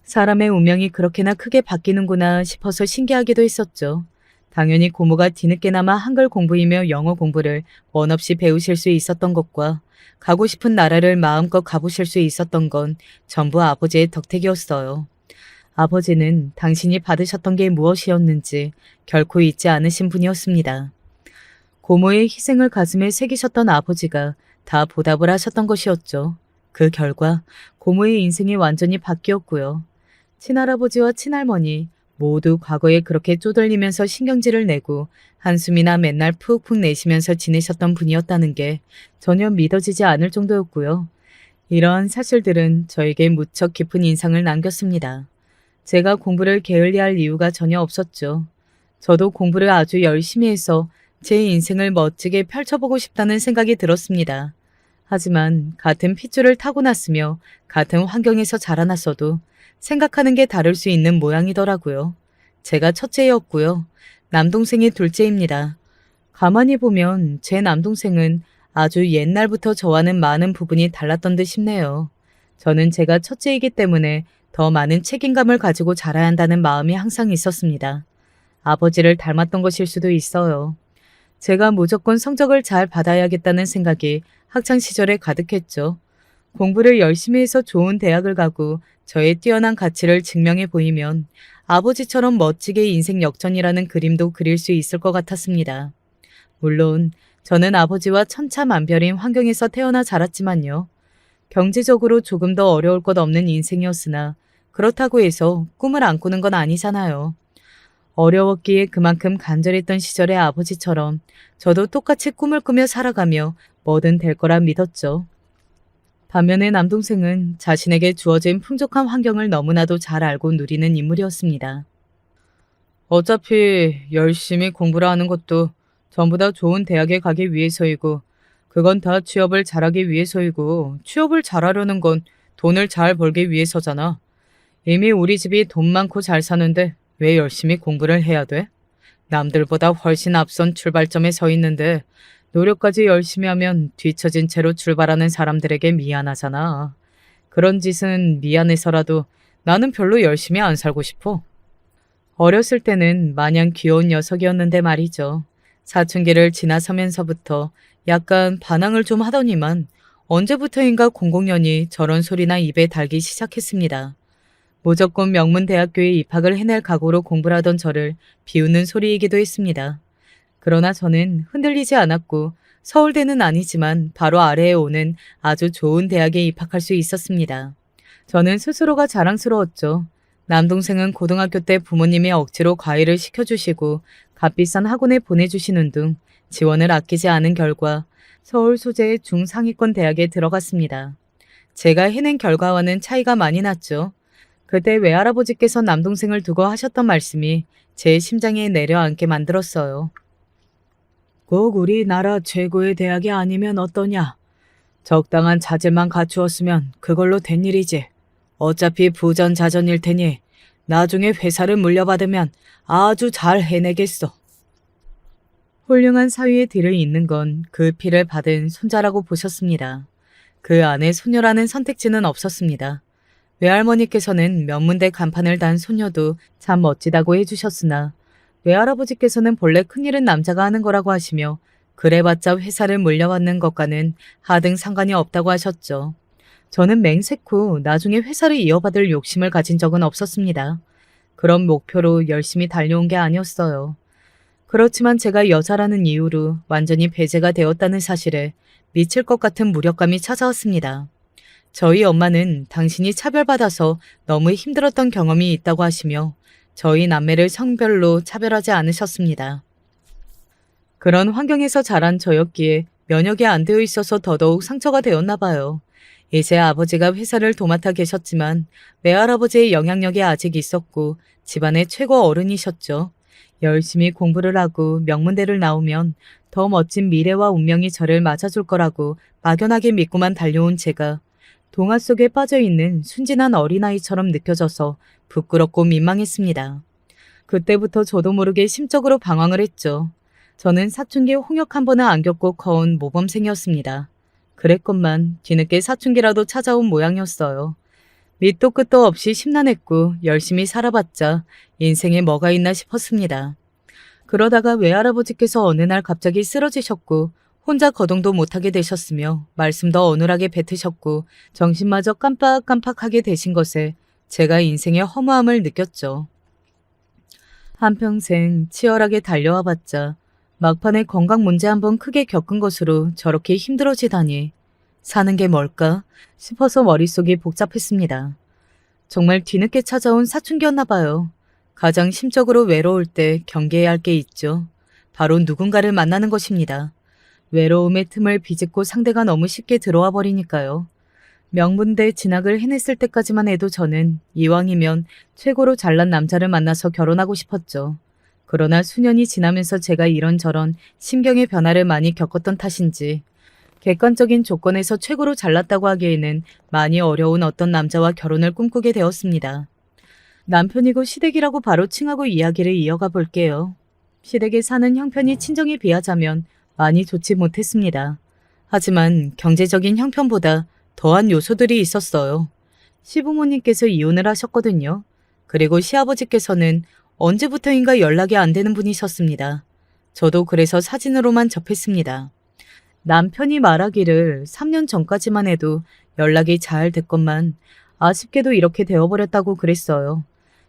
사람의 운명이 그렇게나 크게 바뀌는구나 싶어서 신기하기도 했었죠. 당연히 고모가 뒤늦게나마 한글 공부이며 영어 공부를 원 없이 배우실 수 있었던 것과 가고 싶은 나라를 마음껏 가보실 수 있었던 건 전부 아버지의 덕택이었어요. 아버지는 당신이 받으셨던 게 무엇이었는지 결코 잊지 않으신 분이었습니다. 고모의 희생을 가슴에 새기셨던 아버지가 다 보답을 하셨던 것이었죠. 그 결과 고모의 인생이 완전히 바뀌었고요. 친할아버지와 친할머니 모두 과거에 그렇게 쪼들리면서 신경질을 내고 한숨이나 맨날 푹푹 내쉬면서 지내셨던 분이었다는 게 전혀 믿어지지 않을 정도였고요. 이러한 사실들은 저에게 무척 깊은 인상을 남겼습니다. 제가 공부를 게을리할 이유가 전혀 없었죠. 저도 공부를 아주 열심히 해서 제 인생을 멋지게 펼쳐보고 싶다는 생각이 들었습니다. 하지만 같은 핏줄을 타고났으며 같은 환경에서 자라났어도 생각하는 게 다를 수 있는 모양이더라고요. 제가 첫째였고요. 남동생이 둘째입니다. 가만히 보면 제 남동생은 아주 옛날부터 저와는 많은 부분이 달랐던 듯 싶네요. 저는 제가 첫째이기 때문에 더 많은 책임감을 가지고 자라야 한다는 마음이 항상 있었습니다. 아버지를 닮았던 것일 수도 있어요. 제가 무조건 성적을 잘 받아야겠다는 생각이 학창시절에 가득했죠. 공부를 열심히 해서 좋은 대학을 가고 저의 뛰어난 가치를 증명해 보이면 아버지처럼 멋지게 인생 역전이라는 그림도 그릴 수 있을 것 같았습니다. 물론 저는 아버지와 천차만별인 환경에서 태어나 자랐지만요. 경제적으로 조금 더 어려울 것 없는 인생이었으나 그렇다고 해서 꿈을 안 꾸는 건 아니잖아요. 어려웠기에 그만큼 간절했던 시절의 아버지처럼 저도 똑같이 꿈을 꾸며 살아가며 뭐든 될 거라 믿었죠. 반면에 남동생은 자신에게 주어진 풍족한 환경을 너무나도 잘 알고 누리는 인물이었습니다. 어차피 열심히 공부를 하는 것도 전부 다 좋은 대학에 가기 위해서이고 그건 다 취업을 잘하기 위해서이고 취업을 잘하려는 건 돈을 잘 벌기 위해서잖아. 이미 우리 집이 돈 많고 잘 사는데 왜 열심히 공부를 해야 돼? 남들보다 훨씬 앞선 출발점에 서 있는데 노력까지 열심히 하면 뒤처진 채로 출발하는 사람들에게 미안하잖아. 그런 짓은 미안해서라도 나는 별로 열심히 안 살고 싶어. 어렸을 때는 마냥 귀여운 녀석이었는데 말이죠. 사춘기를 지나서면서부터 약간 반항을 좀 하더니만 언제부터인가 공공연히 저런 소리나 입에 달기 시작했습니다. 무조건 명문대학교에 입학을 해낼 각오로 공부를 하던 저를 비웃는 소리이기도 했습니다. 그러나 저는 흔들리지 않았고 서울대는 아니지만 바로 아래에 오는 아주 좋은 대학에 입학할 수 있었습니다. 저는 스스로가 자랑스러웠죠. 남동생은 고등학교 때 부모님이 억지로 과외를 시켜주시고 값비싼 학원에 보내주시는 등 지원을 아끼지 않은 결과 서울 소재의 중상위권 대학에 들어갔습니다. 제가 해낸 결과와는 차이가 많이 났죠. 그때 외할아버지께서 남동생을 두고 하셨던 말씀이 제 심장에 내려앉게 만들었어요. 꼭 우리나라 최고의 대학이 아니면 어떠냐? 적당한 자질만 갖추었으면 그걸로 된 일이지. 어차피 부전자전일 테니 나중에 회사를 물려받으면 아주 잘 해내겠어. 훌륭한 사위의 뒤를 잇는 건 그 피를 받은 손자라고 보셨습니다. 그 안에 소녀라는 선택지는 없었습니다. 외할머니께서는 명문대 간판을 단 소녀도 참 멋지다고 해주셨으나 외할아버지께서는 본래 큰일은 남자가 하는 거라고 하시며 그래봤자 회사를 물려받는 것과는 하등 상관이 없다고 하셨죠. 저는 맹세코 나중에 회사를 이어받을 욕심을 가진 적은 없었습니다. 그런 목표로 열심히 달려온 게 아니었어요. 그렇지만 제가 여자라는 이유로 완전히 배제가 되었다는 사실에 미칠 것 같은 무력감이 찾아왔습니다. 저희 엄마는 당신이 차별받아서 너무 힘들었던 경험이 있다고 하시며 저희 남매를 성별로 차별하지 않으셨습니다. 그런 환경에서 자란 저였기에 면역이 안 되어 있어서 더더욱 상처가 되었나 봐요. 이제 아버지가 회사를 도맡아 계셨지만 외할아버지의 영향력이 아직 있었고 집안의 최고 어른이셨죠. 열심히 공부를 하고 명문대를 나오면 더 멋진 미래와 운명이 저를 맞아줄 거라고 막연하게 믿고만 달려온 제가 동화 속에 빠져있는 순진한 어린아이처럼 느껴져서 부끄럽고 민망했습니다. 그때부터 저도 모르게 심적으로 방황을 했죠. 저는 사춘기 홍역 한 번은 안 겪고 커온 모범생이었습니다. 그랬건만 뒤늦게 사춘기라도 찾아온 모양이었어요. 밑도 끝도 없이 심란했고 열심히 살아봤자 인생에 뭐가 있나 싶었습니다. 그러다가 외할아버지께서 어느 날 갑자기 쓰러지셨고 혼자 거동도 못하게 되셨으며 말씀도 어눌하게 뱉으셨고 정신마저 깜빡깜빡하게 되신 것에 제가 인생의 허무함을 느꼈죠. 한평생 치열하게 달려와 봤자 막판에 건강 문제 한번 크게 겪은 것으로 저렇게 힘들어지다니 사는 게 뭘까 싶어서 머릿속이 복잡했습니다. 정말 뒤늦게 찾아온 사춘기였나 봐요. 가장 심적으로 외로울 때 경계해야 할 게 있죠. 바로 누군가를 만나는 것입니다. 외로움의 틈을 비집고 상대가 너무 쉽게 들어와 버리니까요. 명문대 진학을 해냈을 때까지만 해도 저는 이왕이면 최고로 잘난 남자를 만나서 결혼하고 싶었죠. 그러나 수년이 지나면서 제가 이런저런 심경의 변화를 많이 겪었던 탓인지 객관적인 조건에서 최고로 잘났다고 하기에는 많이 어려운 어떤 남자와 결혼을 꿈꾸게 되었습니다. 남편이고 시댁이라고 바로 칭하고 이야기를 이어가 볼게요. 시댁에 사는 형편이 친정에 비하자면 많이 좋지 못했습니다. 하지만 경제적인 형편보다 더한 요소들이 있었어요. 시부모님께서 이혼을 하셨거든요. 그리고 시아버지께서는 언제부터인가 연락이 안 되는 분이셨습니다. 저도 그래서 사진으로만 접했습니다. 남편이 말하기를 3년 전까지만 해도 연락이 잘 됐건만 아쉽게도 이렇게 되어버렸다고 그랬어요.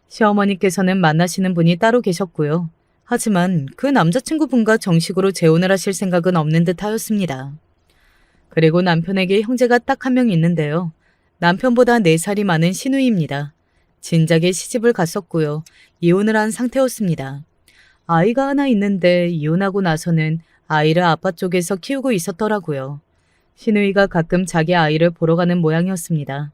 시어머니께서는 만나시는 분이 따로 계셨고요. 하지만 그 남자친구분과 정식으로 재혼을 하실 생각은 없는 듯 하였습니다. 그리고 남편에게 형제가 딱 한 명 있는데요. 남편보다 4살이 많은 시누이입니다. 진작에 시집을 갔었고요. 이혼을 한 상태였습니다. 아이가 하나 있는데 이혼하고 나서는 아이를 아빠 쪽에서 키우고 있었더라고요. 시누이가 가끔 자기 아이를 보러 가는 모양이었습니다.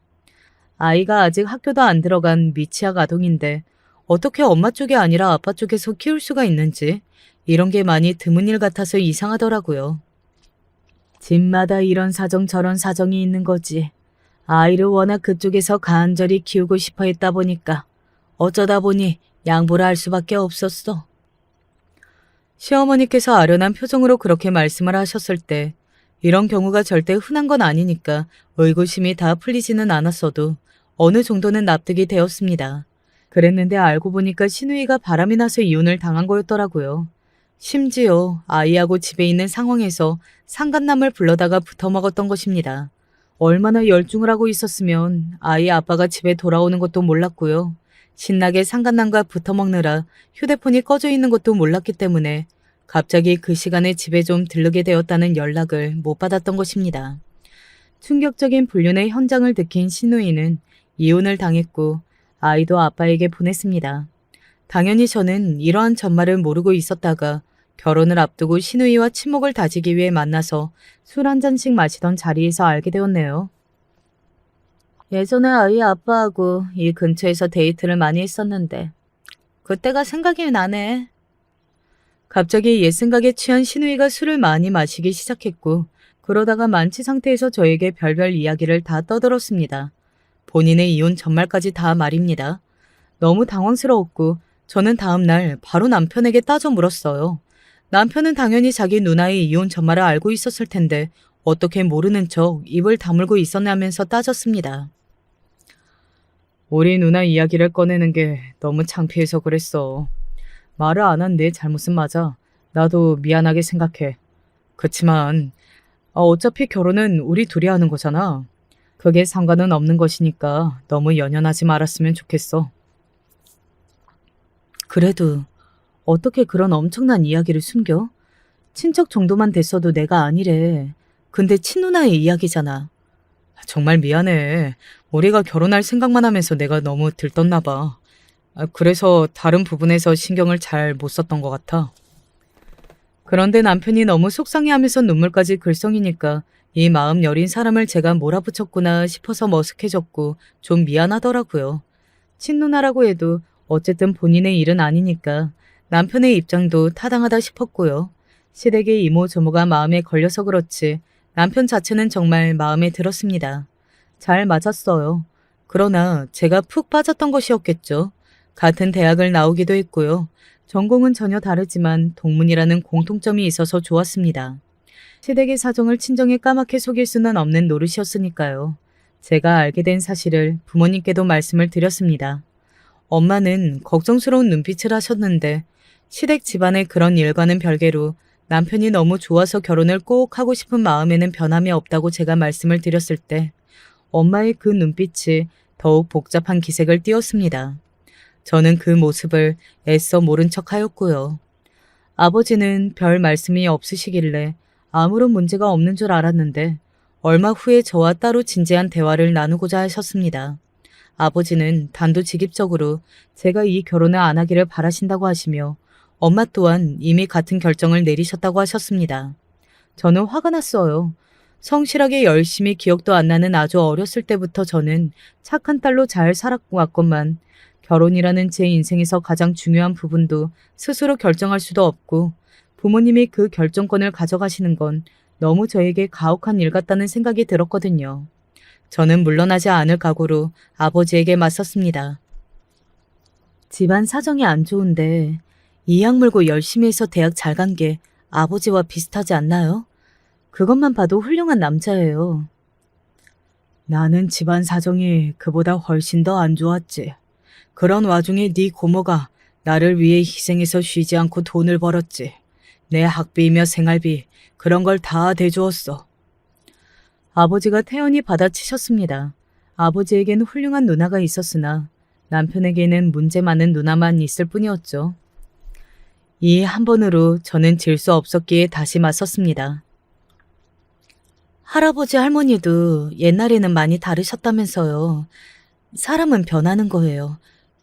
아이가 아직 학교도 안 들어간 미취학 아동인데 어떻게 엄마 쪽이 아니라 아빠 쪽에서 키울 수가 있는지 이런 게 많이 드문 일 같아서 이상하더라고요. 집마다 이런 사정 저런 사정이 있는 거지. 아이를 워낙 그쪽에서 간절히 키우고 싶어 했다 보니까 어쩌다 보니 양보를 할 수밖에 없었어. 시어머니께서 아련한 표정으로 그렇게 말씀을 하셨을 때 이런 경우가 절대 흔한 건 아니니까 의구심이 다 풀리지는 않았어도 어느 정도는 납득이 되었습니다. 그랬는데 알고 보니까 시누이가 바람이 나서 이혼을 당한 거였더라고요. 심지어 아이하고 집에 있는 상황에서 상간남을 불러다가 붙어먹었던 것입니다. 얼마나 열중을 하고 있었으면 아이 아빠가 집에 돌아오는 것도 몰랐고요. 신나게 상간남과 붙어먹느라 휴대폰이 꺼져 있는 것도 몰랐기 때문에 갑자기 그 시간에 집에 좀 들르게 되었다는 연락을 못 받았던 것입니다. 충격적인 불륜의 현장을 느낀 시누이는 이혼을 당했고 아이도 아빠에게 보냈습니다. 당연히 저는 이러한 전말을 모르고 있었다가 결혼을 앞두고 시누이와 친목을 다지기 위해 만나서 술 한 잔씩 마시던 자리에서 알게 되었네요. 예전에 아이 아빠하고 이 근처에서 데이트를 많이 했었는데 그때가 생각이 나네. 갑자기 옛 생각에 취한 시누이가 술을 많이 마시기 시작했고 그러다가 만취 상태에서 저에게 별별 이야기를 다 떠들었습니다. 본인의 이혼 전말까지 다 말입니다. 너무 당황스러웠고 저는 다음날 바로 남편에게 따져 물었어요. 남편은 당연히 자기 누나의 이혼 전말을 알고 있었을 텐데 어떻게 모르는 척 입을 다물고 있었냐면서 따졌습니다. 우리 누나 이야기를 꺼내는 게 너무 창피해서 그랬어. 말을 안 한 내 잘못은 맞아. 나도 미안하게 생각해. 그치만 어차피 결혼은 우리 둘이 하는 거잖아. 그게 상관은 없는 것이니까 너무 연연하지 말았으면 좋겠어. 그래도 어떻게 그런 엄청난 이야기를 숨겨? 친척 정도만 됐어도 내가 아니래. 근데 친누나의 이야기잖아. 정말 미안해. 우리가 결혼할 생각만 하면서 내가 너무 들떴나 봐. 그래서 다른 부분에서 신경을 잘 못 썼던 것 같아. 그런데 남편이 너무 속상해하면서 눈물까지 글썽이니까 이 마음 여린 사람을 제가 몰아붙였구나 싶어서 머쓱해졌고 좀 미안하더라고요. 친누나라고 해도 어쨌든 본인의 일은 아니니까 남편의 입장도 타당하다 싶었고요. 시댁의 이모 저모가 마음에 걸려서 그렇지 남편 자체는 정말 마음에 들었습니다. 잘 맞았어요. 그러나 제가 푹 빠졌던 것이었겠죠. 같은 대학을 나오기도 했고요. 전공은 전혀 다르지만 동문이라는 공통점이 있어서 좋았습니다. 시댁의 사정을 친정에 까맣게 속일 수는 없는 노릇이었으니까요. 제가 알게 된 사실을 부모님께도 말씀을 드렸습니다. 엄마는 걱정스러운 눈빛을 하셨는데 시댁 집안의 그런 일과는 별개로 남편이 너무 좋아서 결혼을 꼭 하고 싶은 마음에는 변함이 없다고 제가 말씀을 드렸을 때 엄마의 그 눈빛이 더욱 복잡한 기색을 띠었습니다. 저는 그 모습을 애써 모른 척 하였고요. 아버지는 별 말씀이 없으시길래 아무런 문제가 없는 줄 알았는데 얼마 후에 저와 따로 진지한 대화를 나누고자 하셨습니다. 아버지는 단도직입적으로 제가 이 결혼을 안 하기를 바라신다고 하시며 엄마 또한 이미 같은 결정을 내리셨다고 하셨습니다. 저는 화가 났어요. 성실하게 열심히 기억도 안 나는 아주 어렸을 때부터 저는 착한 딸로 잘 살아왔건만 결혼이라는 제 인생에서 가장 중요한 부분도 스스로 결정할 수도 없고 부모님이 그 결정권을 가져가시는 건 너무 저에게 가혹한 일 같다는 생각이 들었거든요. 저는 물러나지 않을 각오로 아버지에게 맞섰습니다. 집안 사정이 안 좋은데 이 약 물고 열심히 해서 대학 잘 간 게 아버지와 비슷하지 않나요? 그것만 봐도 훌륭한 남자예요. 나는 집안 사정이 그보다 훨씬 더 안 좋았지. 그런 와중에 네 고모가 나를 위해 희생해서 쉬지 않고 돈을 벌었지. 내 학비이며 생활비 그런 걸 다 대주었어. 아버지가 태연히 받아치셨습니다. 아버지에게는 훌륭한 누나가 있었으나 남편에게는 문제 많은 누나만 있을 뿐이었죠. 이 한 번으로 저는 질 수 없었기에 다시 맞섰습니다. 할아버지 할머니도 옛날에는 많이 다르셨다면서요. 사람은 변하는 거예요.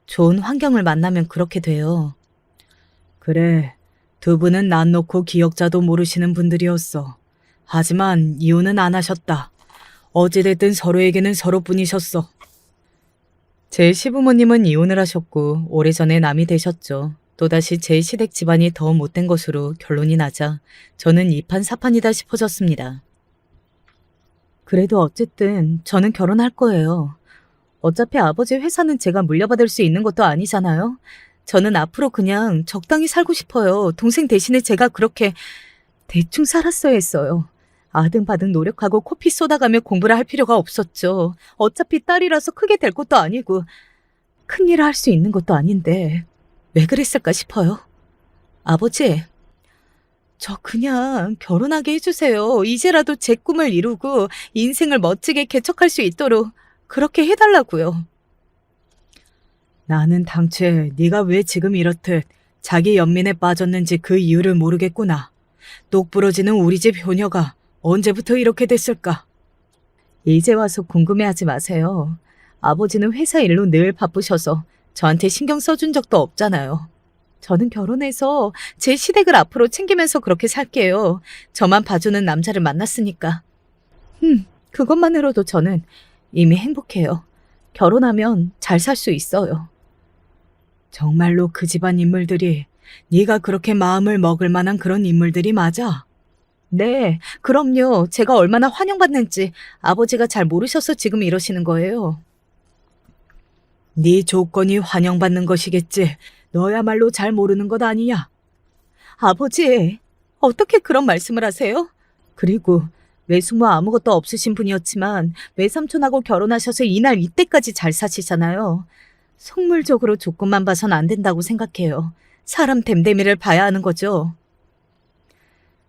좋은 환경을 만나면 그렇게 돼요. 그래, 두 분은 난 놓고 기억자도 모르시는 분들이었어. 하지만 이혼은 안 하셨다. 어찌됐든 서로에게는 서로뿐이셨어. 제 시부모님은 이혼을 하셨고 오래전에 남이 되셨죠. 또다시 제 시댁 집안이 더 못된 것으로 결론이 나자 저는 이판사판이다 싶어졌습니다. 그래도 어쨌든 저는 결혼할 거예요. 어차피 아버지 회사는 제가 물려받을 수 있는 것도 아니잖아요. 저는 앞으로 그냥 적당히 살고 싶어요. 동생 대신에 제가 그렇게 대충 살았어야 했어요. 아등바등 노력하고 코피 쏟아가며 공부를 할 필요가 없었죠. 어차피 딸이라서 크게 될 것도 아니고 큰일을 할 수 있는 것도 아닌데 왜 그랬을까 싶어요. 아버지, 저 그냥 결혼하게 해주세요. 이제라도 제 꿈을 이루고 인생을 멋지게 개척할 수 있도록 그렇게 해달라고요. 나는 당최 네가 왜 지금 이렇듯 자기 연민에 빠졌는지 그 이유를 모르겠구나. 똑부러지는 우리 집 효녀가 언제부터 이렇게 됐을까? 이제 와서 궁금해하지 마세요. 아버지는 회사 일로 늘 바쁘셔서 저한테 신경 써준 적도 없잖아요. 저는 결혼해서 제 시댁을 앞으로 챙기면서 그렇게 살게요. 저만 봐주는 남자를 만났으니까. 그것만으로도 저는 이미 행복해요. 결혼하면 잘 살 수 있어요. 정말로 그 집안 인물들이 네가 그렇게 마음을 먹을 만한 그런 인물들이 맞아? 네, 그럼요. 제가 얼마나 환영받는지 아버지가 잘 모르셔서 지금 이러시는 거예요. 네 조건이 환영받는 것이겠지. 너야말로 잘 모르는 것 아니냐? 아버지, 어떻게 그런 말씀을 하세요? 그리고 외숙모 아무것도 없으신 분이었지만 외삼촌하고 결혼하셔서 이날 이때까지 잘 사시잖아요. 속물적으로 조건만 봐선 안 된다고 생각해요. 사람 됨됨이를 봐야 하는 거죠.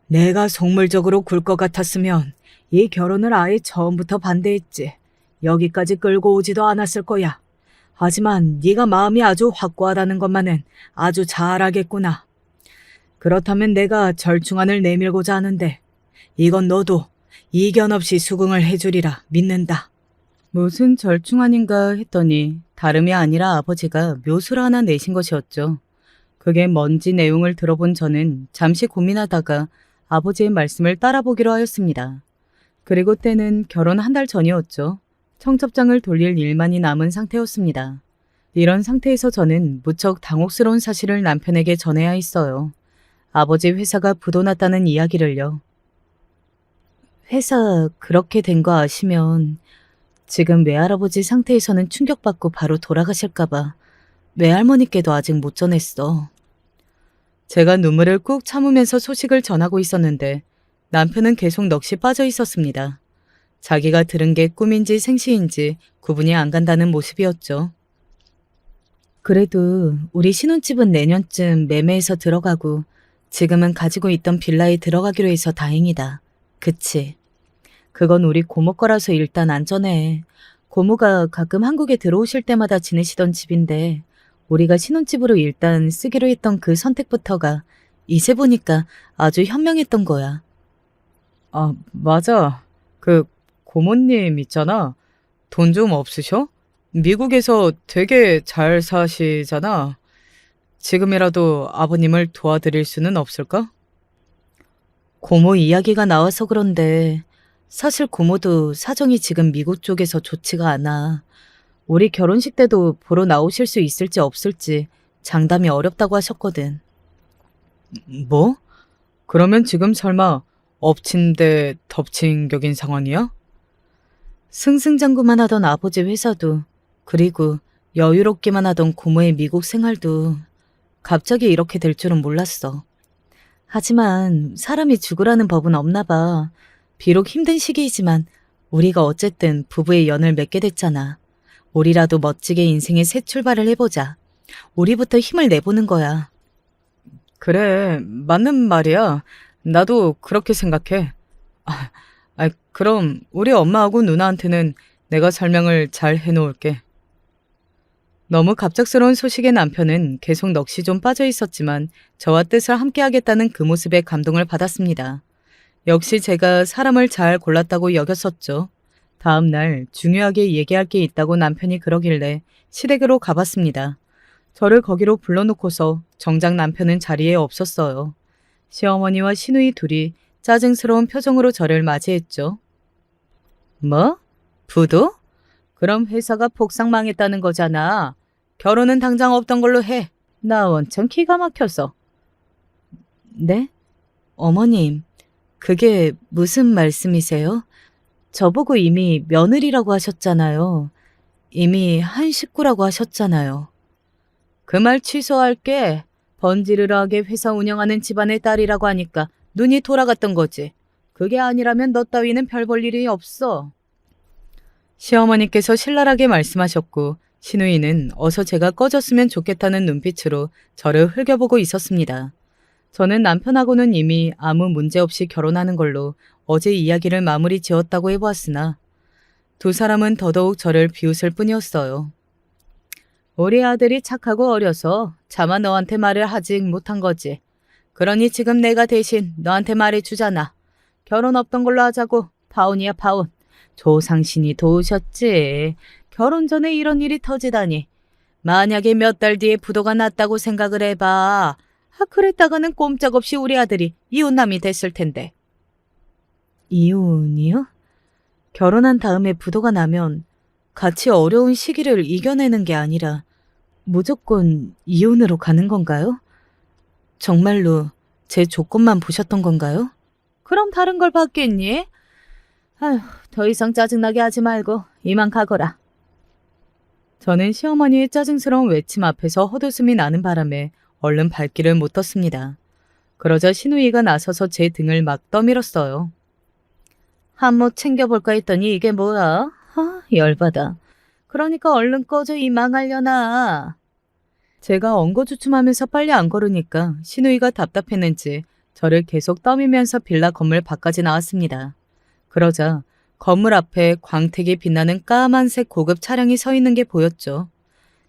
내가 속물적으로 굴 것 같았으면 이 결혼을 아예 처음부터 반대했지. 여기까지 끌고 오지도 않았을 거야. 하지만 네가 마음이 아주 확고하다는 것만은 아주 잘 알겠구나. 그렇다면 내가 절충안을 내밀고자 하는데 이건 너도 이견 없이 수긍을 해주리라 믿는다. 무슨 절충안인가 했더니 다름이 아니라 아버지가 묘수를 하나 내신 것이었죠. 그게 뭔지 내용을 들어본 저는 잠시 고민하다가 아버지의 말씀을 따라보기로 하였습니다. 그리고 때는 결혼 한 달 전이었죠. 청첩장을 돌릴 일만이 남은 상태였습니다. 이런 상태에서 저는 무척 당혹스러운 사실을 남편에게 전해야 했어요. 아버지 회사가 부도났다는 이야기를요. 회사 그렇게 된 거 아시면 지금 외할아버지 상태에서는 충격받고 바로 돌아가실까봐 외할머니께도 아직 못 전했어. 제가 눈물을 꾹 참으면서 소식을 전하고 있었는데 남편은 계속 넋이 빠져 있었습니다. 자기가 들은 게 꿈인지 생시인지 구분이 안 간다는 모습이었죠. 그래도 우리 신혼집은 내년쯤 매매해서 들어가고 지금은 가지고 있던 빌라에 들어가기로 해서 다행이다. 그치? 그건 우리 고모 거라서 일단 안전해. 고모가 가끔 한국에 들어오실 때마다 지내시던 집인데 우리가 신혼집으로 일단 쓰기로 했던 그 선택부터가 이제 보니까 아주 현명했던 거야. 아, 맞아. 그 고모님 있잖아. 돈 좀 없으셔? 미국에서 되게 잘 사시잖아. 지금이라도 아버님을 도와드릴 수는 없을까? 고모 이야기가 나와서 그런데 사실 고모도 사정이 지금 미국 쪽에서 좋지가 않아. 우리 결혼식 때도 보러 나오실 수 있을지 없을지 장담이 어렵다고 하셨거든. 뭐? 그러면 지금 설마 엎친 데 덮친 격인 상황이야? 승승장구만 하던 아버지 회사도 그리고 여유롭기만 하던 고모의 미국 생활도 갑자기 이렇게 될 줄은 몰랐어. 하지만 사람이 죽으라는 법은 없나 봐. 비록 힘든 시기이지만 우리가 어쨌든 부부의 연을 맺게 됐잖아. 우리라도 멋지게 인생의 새 출발을 해보자. 우리부터 힘을 내보는 거야. 그래, 맞는 말이야. 나도 그렇게 생각해. 그럼 우리 엄마하고 누나한테는 내가 설명을 잘 해놓을게. 너무 갑작스러운 소식에 남편은 계속 넋이 좀 빠져 있었지만 저와 뜻을 함께하겠다는 그 모습에 감동을 받았습니다. 역시 제가 사람을 잘 골랐다고 여겼었죠. 다음 날 중요하게 얘기할 게 있다고 남편이 그러길래 시댁으로 가봤습니다. 저를 거기로 불러놓고서 정작 남편은 자리에 없었어요. 시어머니와 시누이 둘이 짜증스러운 표정으로 저를 맞이했죠. 뭐? 부도? 그럼 회사가 폭삭 망했다는 거잖아. 결혼은 당장 없던 걸로 해. 나 원천 기가 막혀서. 네? 어머님, 그게 무슨 말씀이세요? 저보고 이미 며느리라고 하셨잖아요. 이미 한 식구라고 하셨잖아요. 그 말 취소할게. 번지르르하게 회사 운영하는 집안의 딸이라고 하니까 눈이 돌아갔던 거지. 그게 아니라면 너 따위는 별 볼 일이 없어. 시어머니께서 신랄하게 말씀하셨고 시누이는 어서 제가 꺼졌으면 좋겠다는 눈빛으로 저를 흘겨보고 있었습니다. 저는 남편하고는 이미 아무 문제 없이 결혼하는 걸로 어제 이야기를 마무리 지었다고 해보았으나 두 사람은 더더욱 저를 비웃을 뿐이었어요. 우리 아들이 착하고 어려서 차마 너한테 말을 하지 못한 거지. 그러니 지금 내가 대신 너한테 말해주잖아. 결혼 없던 걸로 하자고. 파혼이야 파혼. 조상신이 도우셨지. 결혼 전에 이런 일이 터지다니. 만약에 몇 달 뒤에 부도가 났다고 생각을 해봐. 그랬다가는 꼼짝없이 우리 아들이 이혼남이 됐을 텐데. 이혼이요? 결혼한 다음에 부도가 나면 같이 어려운 시기를 이겨내는 게 아니라 무조건 이혼으로 가는 건가요? 정말로 제 조건만 보셨던 건가요? 그럼 다른 걸 봤겠니? 아휴, 더 이상 짜증나게 하지 말고 이만 가거라. 저는 시어머니의 짜증스러운 외침 앞에서 헛웃음이 나는 바람에 얼른 발길을 못 떴습니다. 그러자 시누이가 나서서 제 등을 막 떠밀었어요. 한몫 챙겨볼까 했더니 이게 뭐야? 열받아. 그러니까 얼른 꺼져 이 망하려나. 제가 엉거주춤하면서 빨리 안 걸으니까 시누이가 답답했는지 저를 계속 떠밀면서 빌라 건물 밖까지 나왔습니다. 그러자 건물 앞에 광택이 빛나는 까만색 고급 차량이 서 있는 게 보였죠.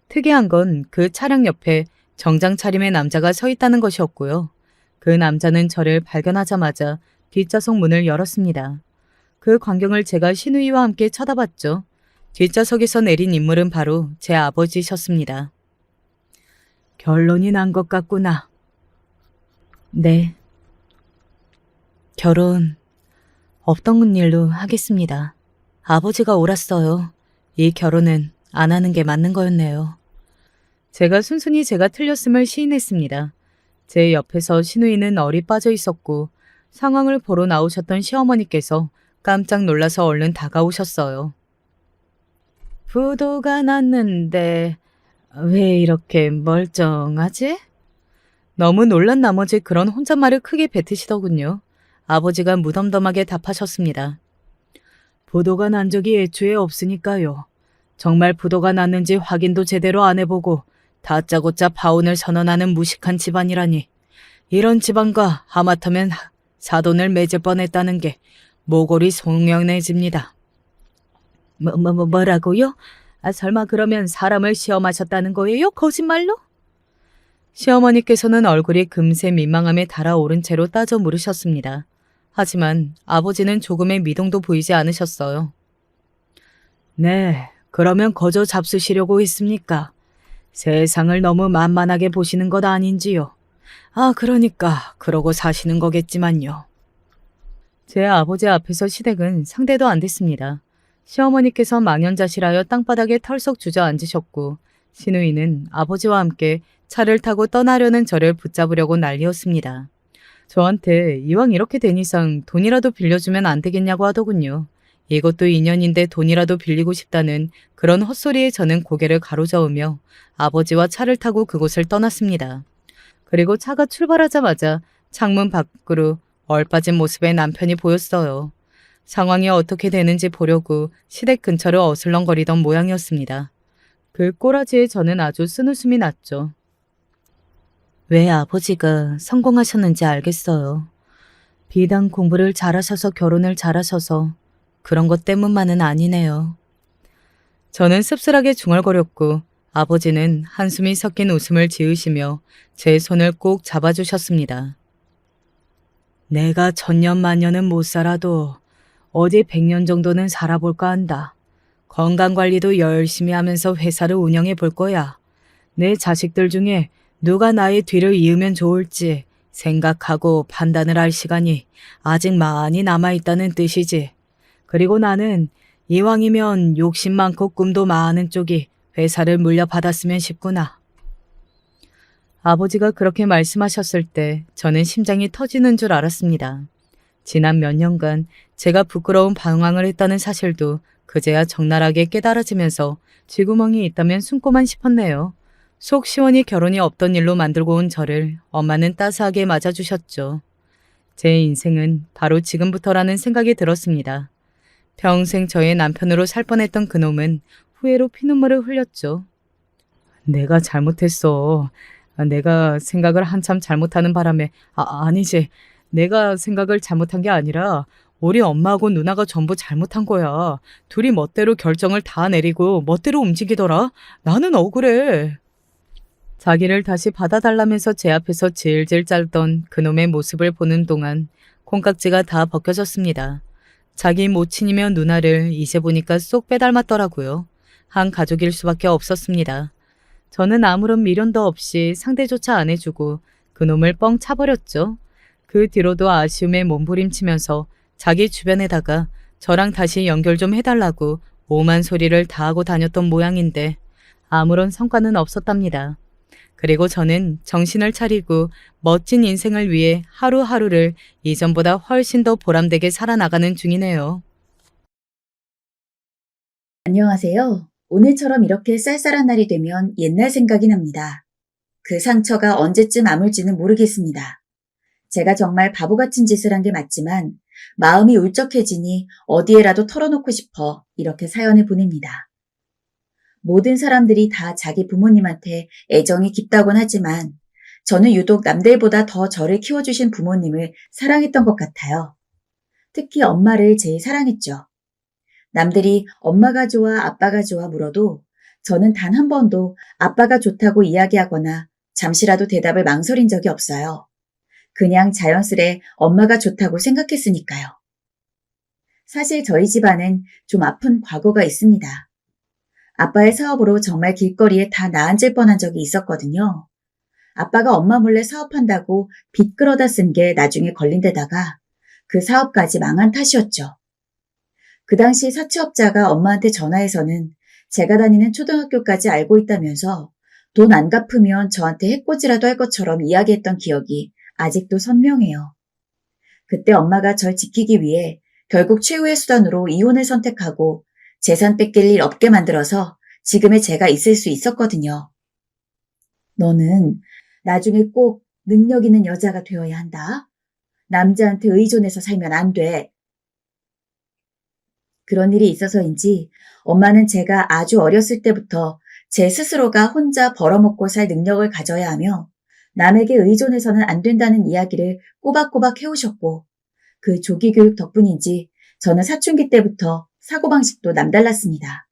특이한 건 그 차량 옆에 정장 차림의 남자가 서 있다는 것이었고요. 그 남자는 저를 발견하자마자 뒷좌석 문을 열었습니다. 그 광경을 제가 시누이와 함께 쳐다봤죠. 뒷좌석에서 내린 인물은 바로 제 아버지셨습니다. 결론이 난 것 같구나. 네. 결혼 없던 일로 하겠습니다. 아버지가 옳았어요. 이 결혼은 안 하는 게 맞는 거였네요. 제가 틀렸음을 시인했습니다. 제 옆에서 신우이는 얼이 빠져 있었고 상황을 보러 나오셨던 시어머니께서 깜짝 놀라서 얼른 다가오셨어요. 부도가 났는데 왜 이렇게 멀쩡하지? 너무 놀란 나머지 그런 혼잣말을 크게 뱉으시더군요. 아버지가 무덤덤하게 답하셨습니다. 부도가 난 적이 애초에 없으니까요. 정말 부도가 났는지 확인도 제대로 안 해보고 다짜고짜 파혼을 선언하는 무식한 집안이라니. 이런 집안과 하마터면 사돈을 맺을 뻔했다는 게 모골이 송연해집니다. 뭐라고요? 설마 그러면 사람을 시험하셨다는 거예요? 거짓말로? 시어머니께서는 얼굴이 금세 민망함에 달아오른 채로 따져 물으셨습니다. 하지만 아버지는 조금의 미동도 보이지 않으셨어요. 네, 그러면 거저 잡수시려고 했습니까? 세상을 너무 만만하게 보시는 것 아닌지요? 그러니까 그러고 사시는 거겠지만요. 제 아버지 앞에서 시댁은 상대도 안 됐습니다. 시어머니께서 망연자실하여 땅바닥에 털썩 주저앉으셨고 시누이는 아버지와 함께 차를 타고 떠나려는 저를 붙잡으려고 난리였습니다. 저한테 이왕 이렇게 된 이상 돈이라도 빌려주면 안 되겠냐고 하더군요. 이것도 인연인데 돈이라도 빌리고 싶다는 그런 헛소리에 저는 고개를 가로저으며 아버지와 차를 타고 그곳을 떠났습니다. 그리고 차가 출발하자마자 창문 밖으로 얼빠진 모습의 남편이 보였어요. 상황이 어떻게 되는지 보려고 시댁 근처를 어슬렁거리던 모양이었습니다. 그 꼬라지에 저는 아주 쓴웃음이 났죠. 왜 아버지가 성공하셨는지 알겠어요. 비단 공부를 잘하셔서 결혼을 잘하셔서 그런 것 때문만은 아니네요. 저는 씁쓸하게 중얼거렸고 아버지는 한숨이 섞인 웃음을 지으시며 제 손을 꼭 잡아주셨습니다. 내가 천년만년은 못 살아도 어디 100년 정도는 살아볼까 한다. 건강관리도 열심히 하면서 회사를 운영해 볼 거야. 내 자식들 중에 누가 나의 뒤를 이으면 좋을지 생각하고 판단을 할 시간이 아직 많이 남아있다는 뜻이지. 그리고 나는 이왕이면 욕심 많고 꿈도 많은 쪽이 회사를 물려받았으면 싶구나. 아버지가 그렇게 말씀하셨을 때 저는 심장이 터지는 줄 알았습니다. 지난 몇 년간 제가 부끄러운 방황을 했다는 사실도 그제야 적나라하게 깨달아지면서 쥐구멍이 있다면 숨고만 싶었네요. 속 시원히 결혼이 없던 일로 만들고 온 저를 엄마는 따스하게 맞아주셨죠. 제 인생은 바로 지금부터라는 생각이 들었습니다. 평생 저의 남편으로 살 뻔했던 그놈은 후회로 피눈물을 흘렸죠. 내가 잘못했어. 내가 생각을 한참 잘못하는 바람에 아니지. 내가 생각을 잘못한 게 아니라 우리 엄마하고 누나가 전부 잘못한 거야. 둘이 멋대로 결정을 다 내리고 멋대로 움직이더라. 나는 억울해. 자기를 다시 받아달라면서 제 앞에서 질질 짤던 그놈의 모습을 보는 동안 콩깍지가 다 벗겨졌습니다. 자기 모친이며 누나를 이제 보니까 쏙 빼닮았더라고요. 한 가족일 수밖에 없었습니다. 저는 아무런 미련도 없이 상대조차 안 해주고 그놈을 뻥 차버렸죠. 그 뒤로도 아쉬움에 몸부림치면서 자기 주변에다가 저랑 다시 연결 좀 해달라고 오만 소리를 다 하고 다녔던 모양인데 아무런 성과는 없었답니다. 그리고 저는 정신을 차리고 멋진 인생을 위해 하루하루를 이전보다 훨씬 더 보람되게 살아나가는 중이네요. 안녕하세요. 오늘처럼 이렇게 쌀쌀한 날이 되면 옛날 생각이 납니다. 그 상처가 언제쯤 아물지는 모르겠습니다. 제가 정말 바보 같은 짓을 한 게 맞지만 마음이 울적해지니 어디에라도 털어놓고 싶어 이렇게 사연을 보냅니다. 모든 사람들이 다 자기 부모님한테 애정이 깊다곤 하지만 저는 유독 남들보다 더 저를 키워주신 부모님을 사랑했던 것 같아요. 특히 엄마를 제일 사랑했죠. 남들이 엄마가 좋아, 아빠가 좋아 물어도 저는 단 한 번도 아빠가 좋다고 이야기하거나 잠시라도 대답을 망설인 적이 없어요. 그냥 자연스레 엄마가 좋다고 생각했으니까요. 사실 저희 집안은 좀 아픈 과거가 있습니다. 아빠의 사업으로 정말 길거리에 다 나앉을 뻔한 적이 있었거든요. 아빠가 엄마 몰래 사업한다고 빚 끌어다 쓴 게 나중에 걸린 데다가 그 사업까지 망한 탓이었죠. 그 당시 사채업자가 엄마한테 전화해서는 제가 다니는 초등학교까지 알고 있다면서 돈 안 갚으면 저한테 해코지라도 할 것처럼 이야기했던 기억이 아직도 선명해요. 그때 엄마가 절 지키기 위해 결국 최후의 수단으로 이혼을 선택하고 재산 뺏길 일 없게 만들어서 지금의 제가 있을 수 있었거든요. 너는 나중에 꼭 능력 있는 여자가 되어야 한다. 남자한테 의존해서 살면 안 돼. 그런 일이 있어서인지 엄마는 제가 아주 어렸을 때부터 제 스스로가 혼자 벌어먹고 살 능력을 가져야 하며 남에게 의존해서는 안 된다는 이야기를 꼬박꼬박 해오셨고 그 조기 교육 덕분인지 저는 사춘기 때부터 사고방식도 남달랐습니다.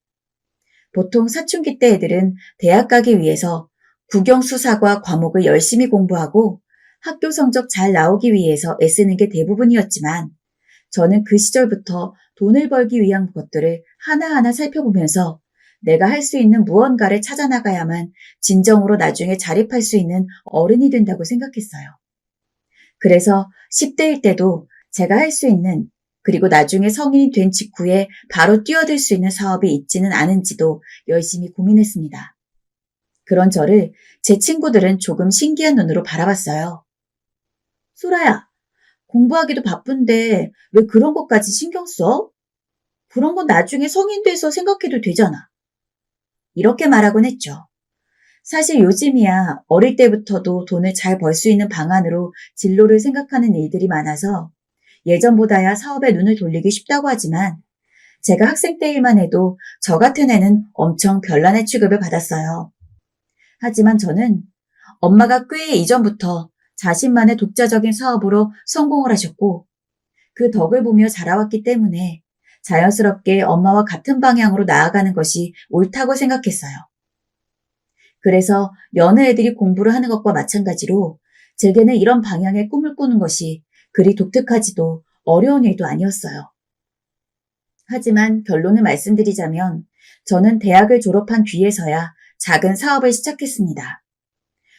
보통 사춘기 때 애들은 대학 가기 위해서 국영수사과 과목을 열심히 공부하고 학교 성적 잘 나오기 위해서 애쓰는 게 대부분이었지만 저는 그 시절부터 돈을 벌기 위한 것들을 하나하나 살펴보면서 내가 할 수 있는 무언가를 찾아 나가야만 진정으로 나중에 자립할 수 있는 어른이 된다고 생각했어요. 그래서 10대일 때도 제가 할 수 있는 그리고 나중에 성인이 된 직후에 바로 뛰어들 수 있는 사업이 있지는 않은지도 열심히 고민했습니다. 그런 저를 제 친구들은 조금 신기한 눈으로 바라봤어요. 소라야, 공부하기도 바쁜데 왜 그런 것까지 신경 써? 그런 건 나중에 성인 돼서 생각해도 되잖아. 이렇게 말하곤 했죠. 사실 요즘이야 어릴 때부터도 돈을 잘 벌 수 있는 방안으로 진로를 생각하는 일들이 많아서 예전보다야 사업에 눈을 돌리기 쉽다고 하지만 제가 학생 때 일만 해도 저 같은 애는 엄청 별난의 취급을 받았어요. 하지만 저는 엄마가 꽤 이전부터 자신만의 독자적인 사업으로 성공을 하셨고 그 덕을 보며 자라왔기 때문에 자연스럽게 엄마와 같은 방향으로 나아가는 것이 옳다고 생각했어요. 그래서 여느 애들이 공부를 하는 것과 마찬가지로 제게는 이런 방향의 꿈을 꾸는 것이 그리 독특하지도 어려운 일도 아니었어요. 하지만 결론을 말씀드리자면 저는 대학을 졸업한 뒤에서야 작은 사업을 시작했습니다.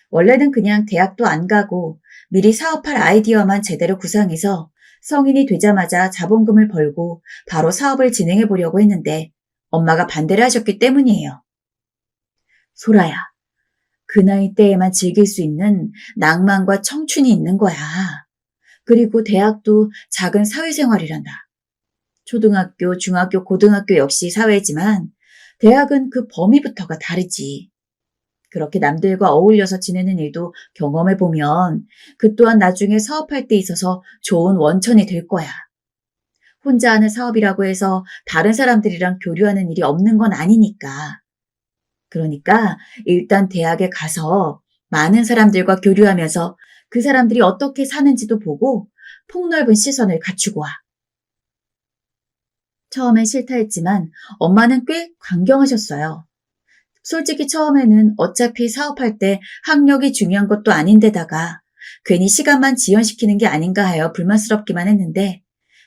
원래는 그냥 대학도 안 가고 미리 사업할 아이디어만 제대로 구상해서 성인이 되자마자 자본금을 벌고 바로 사업을 진행해 보려고 했는데 엄마가 반대를 하셨기 때문이에요. 소라야, 그 나이 때에만 즐길 수 있는 낭만과 청춘이 있는 거야. 그리고 대학도 작은 사회생활이란다. 초등학교, 중학교, 고등학교 역시 사회지만 대학은 그 범위부터가 다르지. 그렇게 남들과 어울려서 지내는 일도 경험해보면 그 또한 나중에 사업할 때 있어서 좋은 원천이 될 거야. 혼자 하는 사업이라고 해서 다른 사람들이랑 교류하는 일이 없는 건 아니니까. 그러니까 일단 대학에 가서 많은 사람들과 교류하면서 그 사람들이 어떻게 사는지도 보고 폭넓은 시선을 갖추고 와. 처음엔 싫다 했지만 엄마는 꽤 강경하셨어요. 솔직히 처음에는 어차피 사업할 때 학력이 중요한 것도 아닌데다가 괜히 시간만 지연시키는 게 아닌가 하여 불만스럽기만 했는데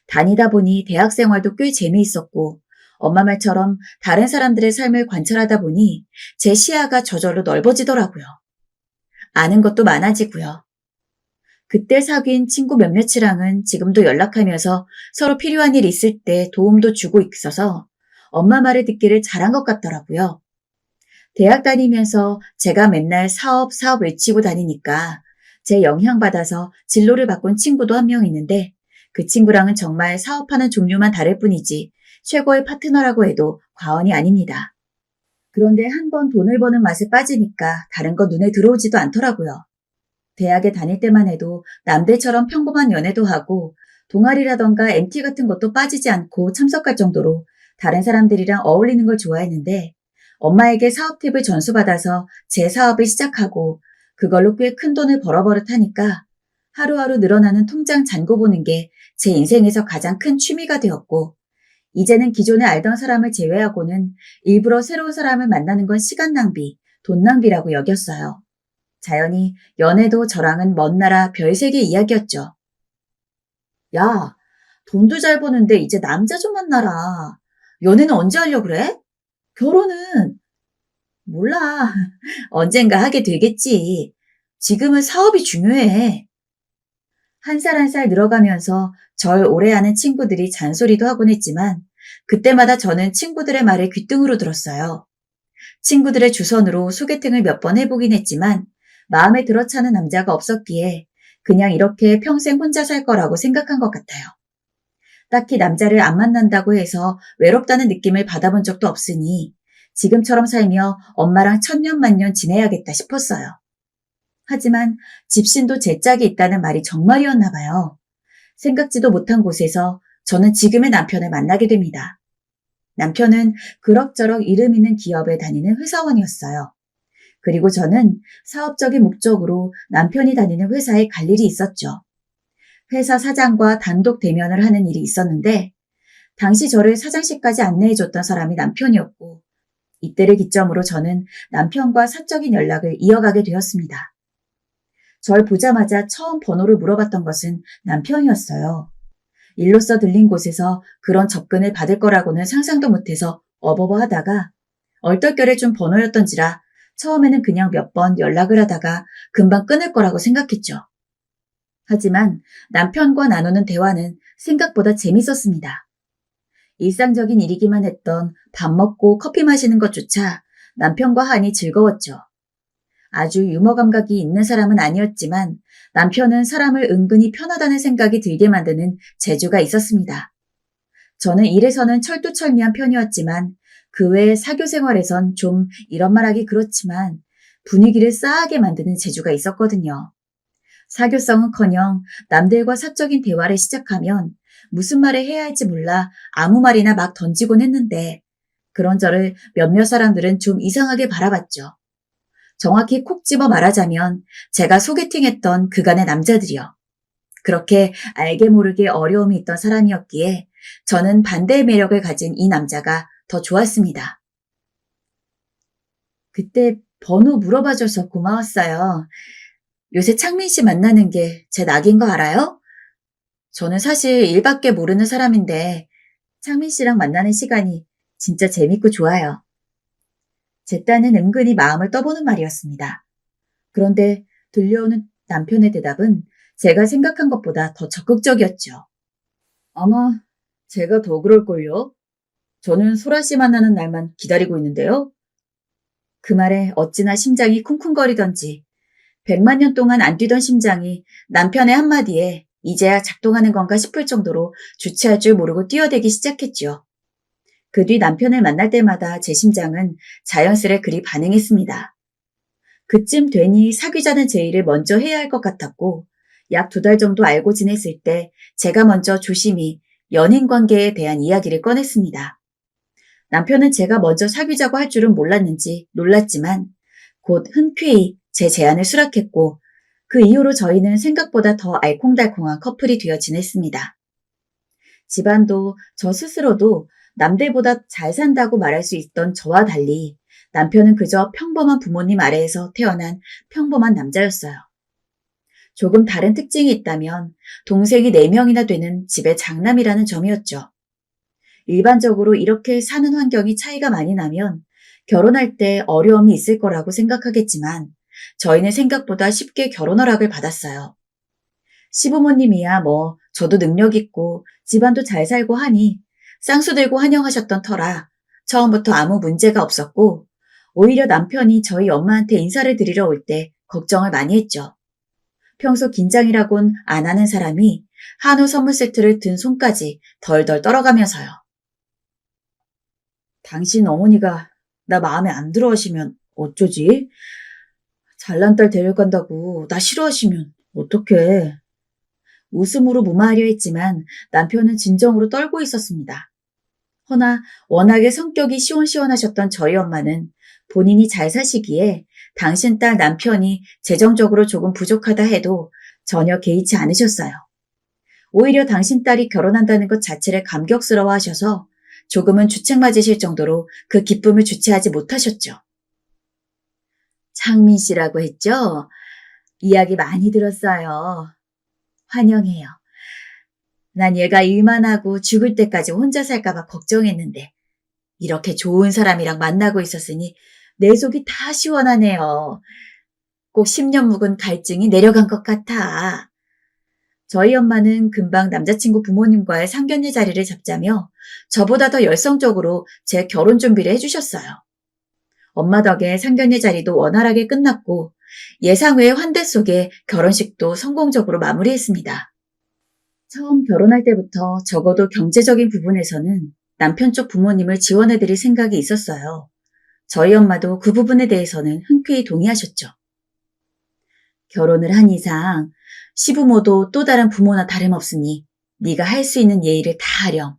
다니다 보니 대학 생활도 꽤 재미있었고 엄마 말처럼 다른 사람들의 삶을 관찰하다 보니 제 시야가 저절로 넓어지더라고요. 아는 것도 많아지고요. 그때 사귄 친구 몇몇이랑은 지금도 연락하면서 서로 필요한 일 있을 때 도움도 주고 있어서 엄마 말을 듣기를 잘한 것 같더라고요. 대학 다니면서 제가 맨날 사업 외치고 다니니까 제 영향받아서 진로를 바꾼 친구도 한 명 있는데 그 친구랑은 정말 사업하는 종류만 다를 뿐이지 최고의 파트너라고 해도 과언이 아닙니다. 그런데 한번 돈을 버는 맛에 빠지니까 다른 거 눈에 들어오지도 않더라고요. 대학에 다닐 때만 해도 남들처럼 평범한 연애도 하고 동아리라던가 MT 같은 것도 빠지지 않고 참석할 정도로 다른 사람들이랑 어울리는 걸 좋아했는데 엄마에게 사업 팁을 전수받아서 제 사업을 시작하고 그걸로 꽤 큰 돈을 벌어버릇하니까 하루하루 늘어나는 통장 잔고 보는 게 제 인생에서 가장 큰 취미가 되었고 이제는 기존에 알던 사람을 제외하고는 일부러 새로운 사람을 만나는 건 시간 낭비, 돈 낭비라고 여겼어요. 자연히 연애도 저랑은 먼 나라 별세계 이야기였죠. 야, 돈도 잘 버는데 이제 남자 좀 만나라. 연애는 언제 하려고 그래? 결혼은? 몰라. 언젠가 하게 되겠지. 지금은 사업이 중요해. 한 살 한 살 늘어가면서 절 오래 아는 친구들이 잔소리도 하곤 했지만 그때마다 저는 친구들의 말을 귓등으로 들었어요. 친구들의 주선으로 소개팅을 몇 번 해보긴 했지만 마음에 들어차는 남자가 없었기에 그냥 이렇게 평생 혼자 살 거라고 생각한 것 같아요. 딱히 남자를 안 만난다고 해서 외롭다는 느낌을 받아본 적도 없으니 지금처럼 살며 엄마랑 천년만년 지내야겠다 싶었어요. 하지만 집신도 제 짝이 있다는 말이 정말이었나 봐요. 생각지도 못한 곳에서 저는 지금의 남편을 만나게 됩니다. 남편은 그럭저럭 이름 있는 기업에 다니는 회사원이었어요. 그리고 저는 사업적인 목적으로 남편이 다니는 회사에 갈 일이 있었죠. 회사 사장과 단독 대면을 하는 일이 있었는데 당시 저를 사장실까지 안내해줬던 사람이 남편이었고 이때를 기점으로 저는 남편과 사적인 연락을 이어가게 되었습니다. 절 보자마자 처음 번호를 물어봤던 것은 남편이었어요. 일로써 들린 곳에서 그런 접근을 받을 거라고는 상상도 못해서 어버버하다가 얼떨결에 준 번호였던지라 처음에는 그냥 몇 번 연락을 하다가 금방 끊을 거라고 생각했죠. 하지만 남편과 나누는 대화는 생각보다 재밌었습니다. 일상적인 일이기만 했던 밥 먹고 커피 마시는 것조차 남편과 하니 즐거웠죠. 아주 유머 감각이 있는 사람은 아니었지만 남편은 사람을 은근히 편하다는 생각이 들게 만드는 재주가 있었습니다. 저는 일에서는 철두철미한 편이었지만 그 외의 사교 생활에선 좀 이런 말하기 그렇지만 분위기를 싸하게 만드는 재주가 있었거든요. 사교성은커녕 남들과 사적인 대화를 시작하면 무슨 말을 해야 할지 몰라 아무 말이나 막 던지곤 했는데 그런 저를 몇몇 사람들은 좀 이상하게 바라봤죠. 정확히 콕 집어 말하자면 제가 소개팅했던 그간의 남자들이요. 그렇게 알게 모르게 어려움이 있던 사람이었기에 저는 반대의 매력을 가진 이 남자가 더 좋았습니다. 그때 번호 물어봐줘서 고마웠어요. 요새 창민 씨 만나는 게 제 낙인 거 알아요? 저는 사실 일밖에 모르는 사람인데 창민 씨랑 만나는 시간이 진짜 재밌고 좋아요. 제 딴은 은근히 마음을 떠보는 말이었습니다. 그런데 들려오는 남편의 대답은 제가 생각한 것보다 더 적극적이었죠. 아마 제가 더 그럴걸요? 저는 소라 씨 만나는 날만 기다리고 있는데요. 그 말에 어찌나 심장이 쿵쿵거리던지 100만 년 동안 안 뛰던 심장이 남편의 한마디에 이제야 작동하는 건가 싶을 정도로 주체할 줄 모르고 뛰어대기 시작했죠. 그 뒤 남편을 만날 때마다 제 심장은 자연스레 그리 반응했습니다. 그쯤 되니 사귀자는 제의를 먼저 해야 할 것 같았고 약 2달 정도 알고 지냈을 때 제가 먼저 조심히 연인 관계에 대한 이야기를 꺼냈습니다. 남편은 제가 먼저 사귀자고 할 줄은 몰랐는지 놀랐지만 곧 흔쾌히 제 제안을 수락했고 그 이후로 저희는 생각보다 더 알콩달콩한 커플이 되어 지냈습니다. 집안도 저 스스로도 남들보다 잘 산다고 말할 수 있던 저와 달리 남편은 그저 평범한 부모님 아래에서 태어난 평범한 남자였어요. 조금 다른 특징이 있다면 동생이 4명이나 되는 집의 장남이라는 점이었죠. 일반적으로 이렇게 사는 환경이 차이가 많이 나면 결혼할 때 어려움이 있을 거라고 생각하겠지만 저희는 생각보다 쉽게 결혼 허락을 받았어요. 시부모님이야 뭐 저도 능력 있고 집안도 잘 살고 하니 쌍수 들고 환영하셨던 터라 처음부터 아무 문제가 없었고 오히려 남편이 저희 엄마한테 인사를 드리러 올 때 걱정을 많이 했죠. 평소 긴장이라곤 안 하는 사람이 한우 선물 세트를 든 손까지 덜덜 떨어가면서요. 당신 어머니가 나 마음에 안 들어 하시면 어쩌지? 잘난 딸 데려간다고 나 싫어하시면 어떡해. 웃음으로 무마하려 했지만 남편은 진정으로 떨고 있었습니다. 허나 워낙에 성격이 시원시원하셨던 저희 엄마는 본인이 잘 사시기에 당신 딸 남편이 재정적으로 조금 부족하다 해도 전혀 개의치 않으셨어요. 오히려 당신 딸이 결혼한다는 것 자체를 감격스러워 하셔서 조금은 주책 맞으실 정도로 그 기쁨을 주체하지 못하셨죠. 창민 씨라고 했죠? 이야기 많이 들었어요. 환영해요. 난 얘가 일만 하고 죽을 때까지 혼자 살까봐 걱정했는데 이렇게 좋은 사람이랑 만나고 있었으니 내 속이 다 시원하네요. 꼭 10년 묵은 갈증이 내려간 것 같아. 저희 엄마는 금방 남자친구 부모님과의 상견례 자리를 잡자며 저보다 더 열성적으로 제 결혼 준비를 해주셨어요. 엄마 덕에 상견례 자리도 원활하게 끝났고 예상외의 환대 속에 결혼식도 성공적으로 마무리했습니다. 처음 결혼할 때부터 적어도 경제적인 부분에서는 남편 쪽 부모님을 지원해드릴 생각이 있었어요. 저희 엄마도 그 부분에 대해서는 흔쾌히 동의하셨죠. 결혼을 한 이상 시부모도 또 다른 부모나 다름없으니 네가 할 수 있는 예의를 다 하렴.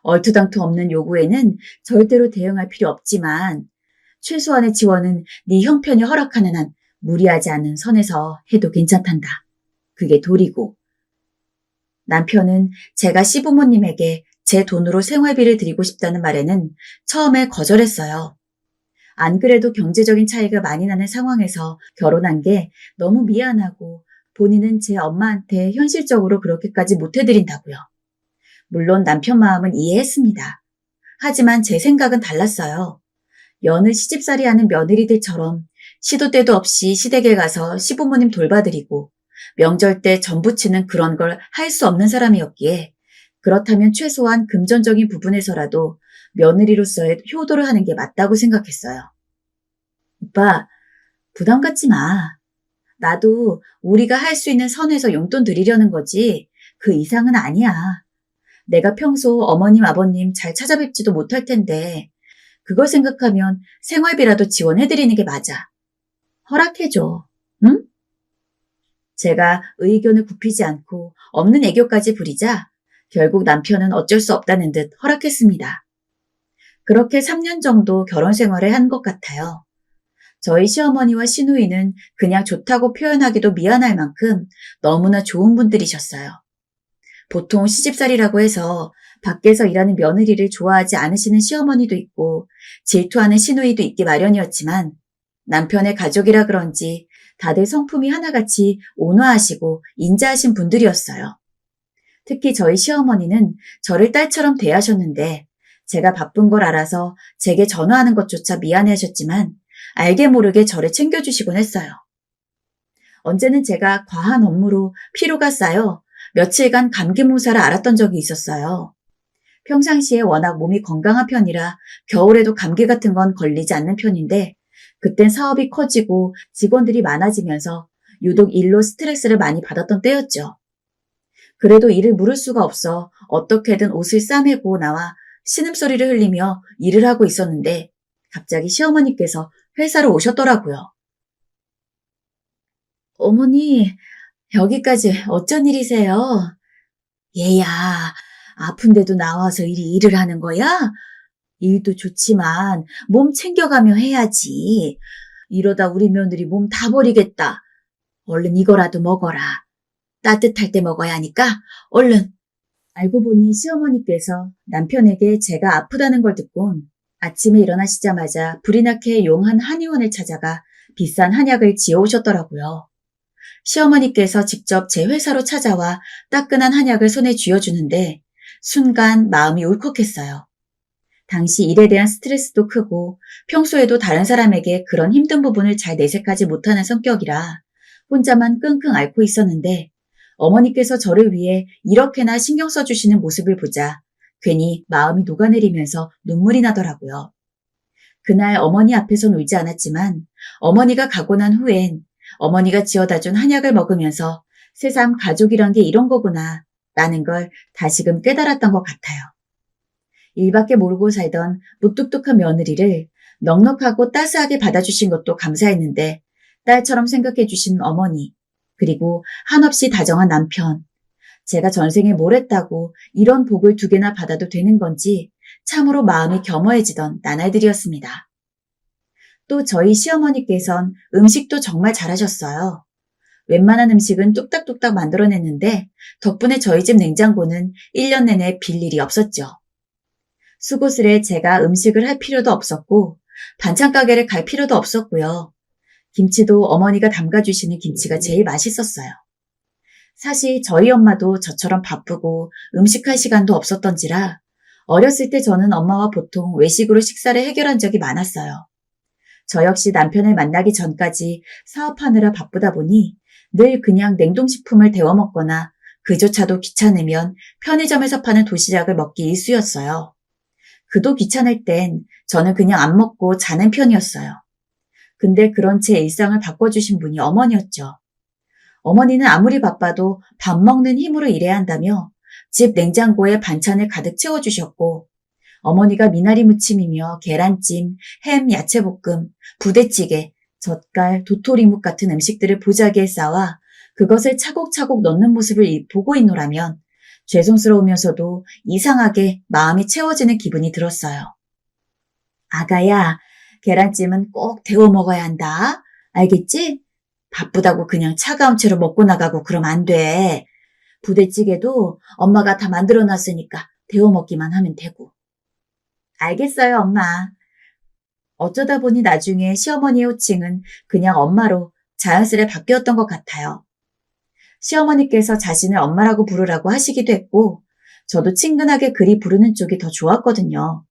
얼토당토 없는 요구에는 절대로 대응할 필요 없지만 최소한의 지원은 네 형편이 허락하는 한 무리하지 않은 선에서 해도 괜찮단다. 그게 도리고. 남편은 제가 시부모님에게 제 돈으로 생활비를 드리고 싶다는 말에는 처음에 거절했어요. 안 그래도 경제적인 차이가 많이 나는 상황에서 결혼한 게 너무 미안하고 본인은 제 엄마한테 현실적으로 그렇게까지 못해드린다고요. 물론 남편 마음은 이해했습니다. 하지만 제 생각은 달랐어요. 여느 시집살이하는 며느리들처럼 시도 때도 없이 시댁에 가서 시부모님 돌봐드리고 명절 때 전부치는 그런 걸 할 수 없는 사람이었기에 그렇다면 최소한 금전적인 부분에서라도 며느리로서의 효도를 하는 게 맞다고 생각했어요. 오빠, 부담 갖지 마. 나도 우리가 할 수 있는 선에서 용돈 드리려는 거지 그 이상은 아니야. 내가 평소 어머님, 아버님 잘 찾아뵙지도 못할 텐데 그걸 생각하면 생활비라도 지원해드리는 게 맞아. 허락해줘. 응? 제가 의견을 굽히지 않고 없는 애교까지 부리자 결국 남편은 어쩔 수 없다는 듯 허락했습니다. 그렇게 3년 정도 결혼 생활을 한 것 같아요. 저희 시어머니와 시누이는 그냥 좋다고 표현하기도 미안할 만큼 너무나 좋은 분들이셨어요. 보통 시집살이라고 해서 밖에서 일하는 며느리를 좋아하지 않으시는 시어머니도 있고 질투하는 시누이도 있기 마련이었지만 남편의 가족이라 그런지 다들 성품이 하나같이 온화하시고 인자하신 분들이었어요. 특히 저희 시어머니는 저를 딸처럼 대하셨는데 제가 바쁜 걸 알아서 제게 전화하는 것조차 미안해하셨지만 알게 모르게 저를 챙겨주시곤 했어요. 언제는 제가 과한 업무로 피로가 쌓여 며칠간 감기 몸살을 앓았던 적이 있었어요. 평상시에 워낙 몸이 건강한 편이라 겨울에도 감기 같은 건 걸리지 않는 편인데 그땐 사업이 커지고 직원들이 많아지면서 유독 일로 스트레스를 많이 받았던 때였죠. 그래도 이를 물을 수가 없어 어떻게든 옷을 싸매고 나와 신음소리를 흘리며 일을 하고 있었는데 갑자기 시어머니께서 회사로 오셨더라고요. 어머니, 여기까지 어쩐 일이세요? 얘야, 아픈데도 나와서 일을 하는 거야? 일도 좋지만 몸 챙겨가며 해야지. 이러다 우리 며느리 몸 다 버리겠다. 얼른 이거라도 먹어라. 따뜻할 때 먹어야 하니까 얼른. 알고 보니 시어머니께서 남편에게 제가 아프다는 걸 듣곤 아침에 일어나시자마자 불이 나게 용한 한의원을 찾아가 비싼 한약을 지어오셨더라고요. 시어머니께서 직접 제 회사로 찾아와 따끈한 한약을 손에 쥐어주는데 순간 마음이 울컥했어요. 당시 일에 대한 스트레스도 크고 평소에도 다른 사람에게 그런 힘든 부분을 잘 내색하지 못하는 성격이라 혼자만 끙끙 앓고 있었는데 어머니께서 저를 위해 이렇게나 신경 써주시는 모습을 보자 괜히 마음이 녹아내리면서 눈물이 나더라고요. 그날 어머니 앞에선 울지 않았지만 어머니가 가고 난 후엔 어머니가 지어다준 한약을 먹으면서 새삼 가족이란 게 이런 거구나 라는 걸 다시금 깨달았던 것 같아요. 일밖에 모르고 살던 무뚝뚝한 며느리를 넉넉하고 따스하게 받아주신 것도 감사했는데 딸처럼 생각해 주신 어머니 그리고 한없이 다정한 남편 제가 전생에 뭘 했다고 이런 복을 2개나 받아도 되는 건지 참으로 마음이 겸허해지던 나날들이었습니다. 또 저희 시어머니께선 음식도 정말 잘하셨어요. 웬만한 음식은 뚝딱뚝딱 만들어냈는데 덕분에 저희 집 냉장고는 1년 내내 빌 일이 없었죠. 수고스레 제가 음식을 할 필요도 없었고 반찬 가게를 갈 필요도 없었고요. 김치도 어머니가 담가주시는 김치가 제일 맛있었어요. 사실 저희 엄마도 저처럼 바쁘고 음식할 시간도 없었던지라 어렸을 때 저는 엄마와 보통 외식으로 식사를 해결한 적이 많았어요. 저 역시 남편을 만나기 전까지 사업하느라 바쁘다 보니 늘 그냥 냉동식품을 데워 먹거나 그조차도 귀찮으면 편의점에서 파는 도시락을 먹기 일쑤였어요. 그도 귀찮을 땐 저는 그냥 안 먹고 자는 편이었어요. 근데 그런 제 일상을 바꿔주신 분이 어머니였죠. 어머니는 아무리 바빠도 밥 먹는 힘으로 일해야 한다며 집 냉장고에 반찬을 가득 채워주셨고, 어머니가 미나리 무침이며 계란찜, 햄, 야채볶음, 부대찌개, 젓갈, 도토리묵 같은 음식들을 보자기에 쌓아 그것을 차곡차곡 넣는 모습을 보고 있노라면 죄송스러우면서도 이상하게 마음이 채워지는 기분이 들었어요. 아가야, 계란찜은 꼭 데워 먹어야 한다. 알겠지? 바쁘다고 그냥 차가운 채로 먹고 나가고 그러면 안 돼. 부대찌개도 엄마가 다 만들어 놨으니까 데워 먹기만 하면 되고. 알겠어요, 엄마. 어쩌다 보니 나중에 시어머니의 호칭은 그냥 엄마로 자연스레 바뀌었던 것 같아요. 시어머니께서 자신을 엄마라고 부르라고 하시기도 했고, 저도 친근하게 그리 부르는 쪽이 더 좋았거든요.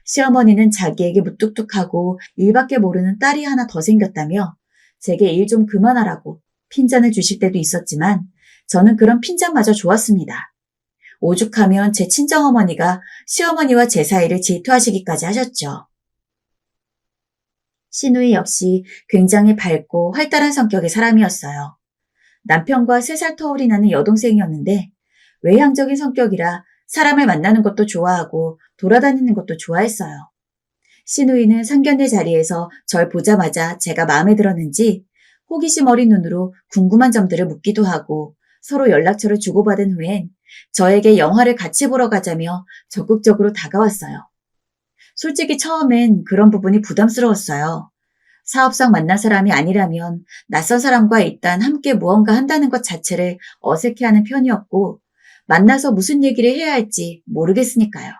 시어머니는 자기에게 무뚝뚝하고 일밖에 모르는 딸이 하나 더 생겼다며 제게 일 좀 그만하라고 핀잔을 주실 때도 있었지만 저는 그런 핀잔마저 좋았습니다. 오죽하면 제 친정어머니가 시어머니와 제 사이를 질투하시기까지 하셨죠. 시누이 역시 굉장히 밝고 활달한 성격의 사람이었어요. 남편과 3살 터울이 나는 여동생이었는데 외향적인 성격이라 사람을 만나는 것도 좋아하고 돌아다니는 것도 좋아했어요. 시누이는 상견례 자리에서 절 보자마자 제가 마음에 들었는지 호기심 어린 눈으로 궁금한 점들을 묻기도 하고 서로 연락처를 주고받은 후엔 저에게 영화를 같이 보러 가자며 적극적으로 다가왔어요. 솔직히 처음엔 그런 부분이 부담스러웠어요. 사업상 만난 사람이 아니라면 낯선 사람과 일단 함께 무언가 한다는 것 자체를 어색해하는 편이었고 만나서 무슨 얘기를 해야 할지 모르겠으니까요.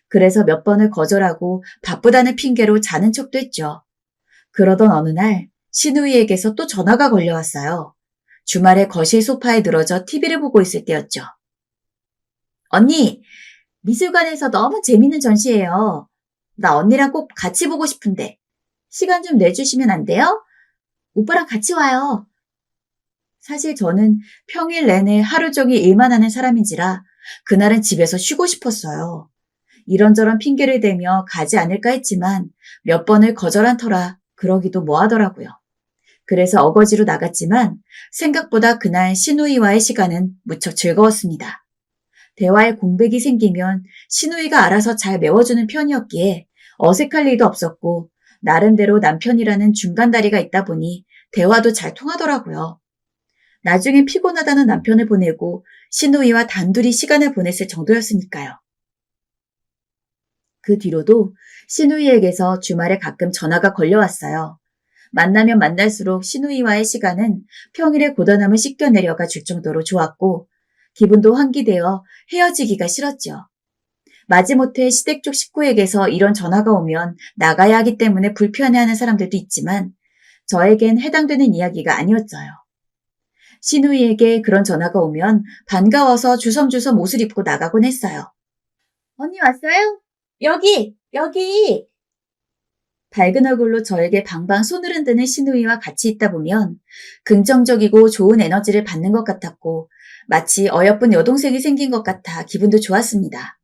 그래서 몇 번을 거절하고 바쁘다는 핑계로 자는 척도 했죠. 그러던 어느 날 시누이에게서 또 전화가 걸려왔어요. 주말에 거실 소파에 늘어져 TV를 보고 있을 때였죠. 언니, 미술관에서 너무 재밌는 전시예요. 나 언니랑 꼭 같이 보고 싶은데 시간 좀 내주시면 안 돼요? 오빠랑 같이 와요. 사실 저는 평일 내내 하루 종일 일만 하는 사람인지라 그날은 집에서 쉬고 싶었어요. 이런저런 핑계를 대며 가지 않을까 했지만 몇 번을 거절한 터라 그러기도 뭐하더라고요. 그래서 어거지로 나갔지만 생각보다 그날 시누이와의 시간은 무척 즐거웠습니다. 대화에 공백이 생기면 시누이가 알아서 잘 메워주는 편이었기에 어색할 일도 없었고 나름대로 남편이라는 중간다리가 있다 보니 대화도 잘 통하더라고요. 나중엔 피곤하다는 남편을 보내고 시누이와 단둘이 시간을 보냈을 정도였으니까요. 그 뒤로도 시누이에게서 주말에 가끔 전화가 걸려왔어요. 만나면 만날수록 시누이와의 시간은 평일의 고단함을 씻겨내려가 줄 정도로 좋았고 기분도 환기되어 헤어지기가 싫었죠. 마지못해 시댁 쪽 식구에게서 이런 전화가 오면 나가야 하기 때문에 불편해하는 사람들도 있지만 저에겐 해당되는 이야기가 아니었어요. 시누이에게 그런 전화가 오면 반가워서 주섬주섬 옷을 입고 나가곤 했어요. 언니 왔어요? 여기! 밝은 얼굴로 저에게 방방 손을 흔드는 시누이와 같이 있다 보면 긍정적이고 좋은 에너지를 받는 것 같았고 마치 어여쁜 여동생이 생긴 것 같아 기분도 좋았습니다.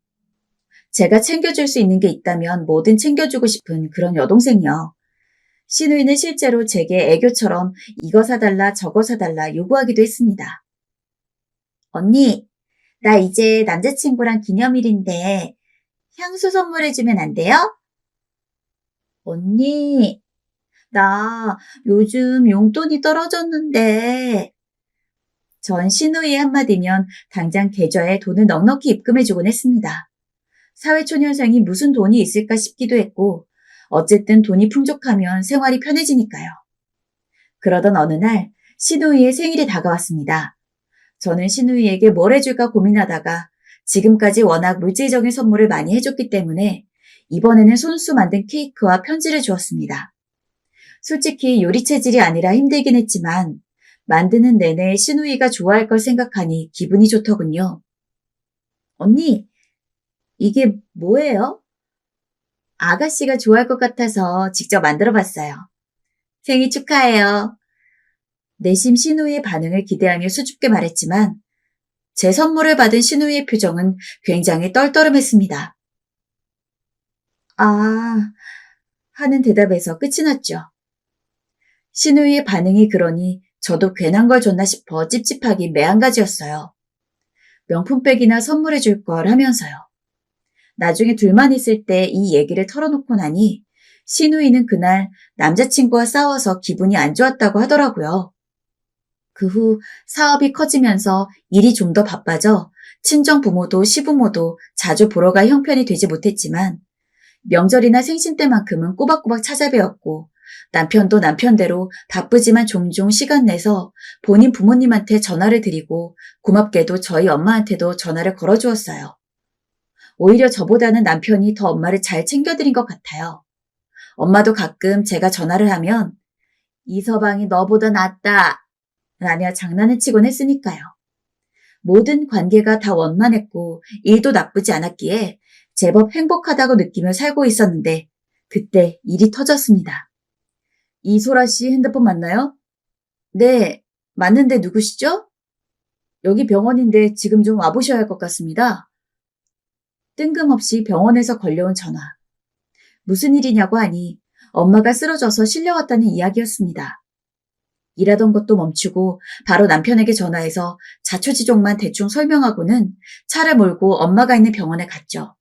제가 챙겨줄 수 있는 게 있다면 뭐든 챙겨주고 싶은 그런 여동생이요. 시누이는 실제로 제게 애교처럼 이거 사달라 저거 사달라 요구하기도 했습니다. 언니, 나 이제 남자친구랑 기념일인데 향수 선물해주면 안 돼요? 언니, 나 요즘 용돈이 떨어졌는데. 전 시누이의 한마디면 당장 계좌에 돈을 넉넉히 입금해주곤 했습니다. 사회초년생이 무슨 돈이 있을까 싶기도 했고 어쨌든 돈이 풍족하면 생활이 편해지니까요. 그러던 어느 날 시누이의 생일이 다가왔습니다. 저는 시누이에게 뭘 해줄까 고민하다가 지금까지 워낙 물질적인 선물을 많이 해줬기 때문에 이번에는 손수 만든 케이크와 편지를 주었습니다. 솔직히 요리 체질이 아니라 힘들긴 했지만 만드는 내내 시누이가 좋아할 걸 생각하니 기분이 좋더군요. 언니, 이게 뭐예요? 아가씨가 좋아할 것 같아서 직접 만들어봤어요. 생일 축하해요. 내심 시누이의 반응을 기대하며 수줍게 말했지만 제 선물을 받은 시누이의 표정은 굉장히 떨떠름했습니다. 아, 하는 대답에서 끝이 났죠. 신우이의 반응이 그러니 저도 괜한 걸 줬나 싶어 찝찝하기 매한가지였어요. 명품백이나 선물해 줄 걸 하면서요. 나중에 둘만 있을 때 이 얘기를 털어놓고 나니 신우이는 그날 남자친구와 싸워서 기분이 안 좋았다고 하더라고요. 그 후 사업이 커지면서 일이 좀 더 바빠져 친정 부모도 시부모도 자주 보러 갈 형편이 되지 못했지만 명절이나 생신 때만큼은 꼬박꼬박 찾아뵈었고 남편도 남편대로 바쁘지만 종종 시간 내서 본인 부모님한테 전화를 드리고 고맙게도 저희 엄마한테도 전화를 걸어주었어요. 오히려 저보다는 남편이 더 엄마를 잘 챙겨드린 것 같아요. 엄마도 가끔 제가 전화를 하면 이서방이 너보다 낫다 라며 장난을 치곤 했으니까요. 모든 관계가 다 원만했고 일도 나쁘지 않았기에 제법 행복하다고 느끼며 살고 있었는데 그때 일이 터졌습니다. 이소라 씨 핸드폰 맞나요? 네, 맞는데 누구시죠? 여기 병원인데 지금 좀 와보셔야 할 것 같습니다. 뜬금없이 병원에서 걸려온 전화. 무슨 일이냐고 하니 엄마가 쓰러져서 실려왔다는 이야기였습니다. 일하던 것도 멈추고 바로 남편에게 전화해서 자초지종만 대충 설명하고는 차를 몰고 엄마가 있는 병원에 갔죠.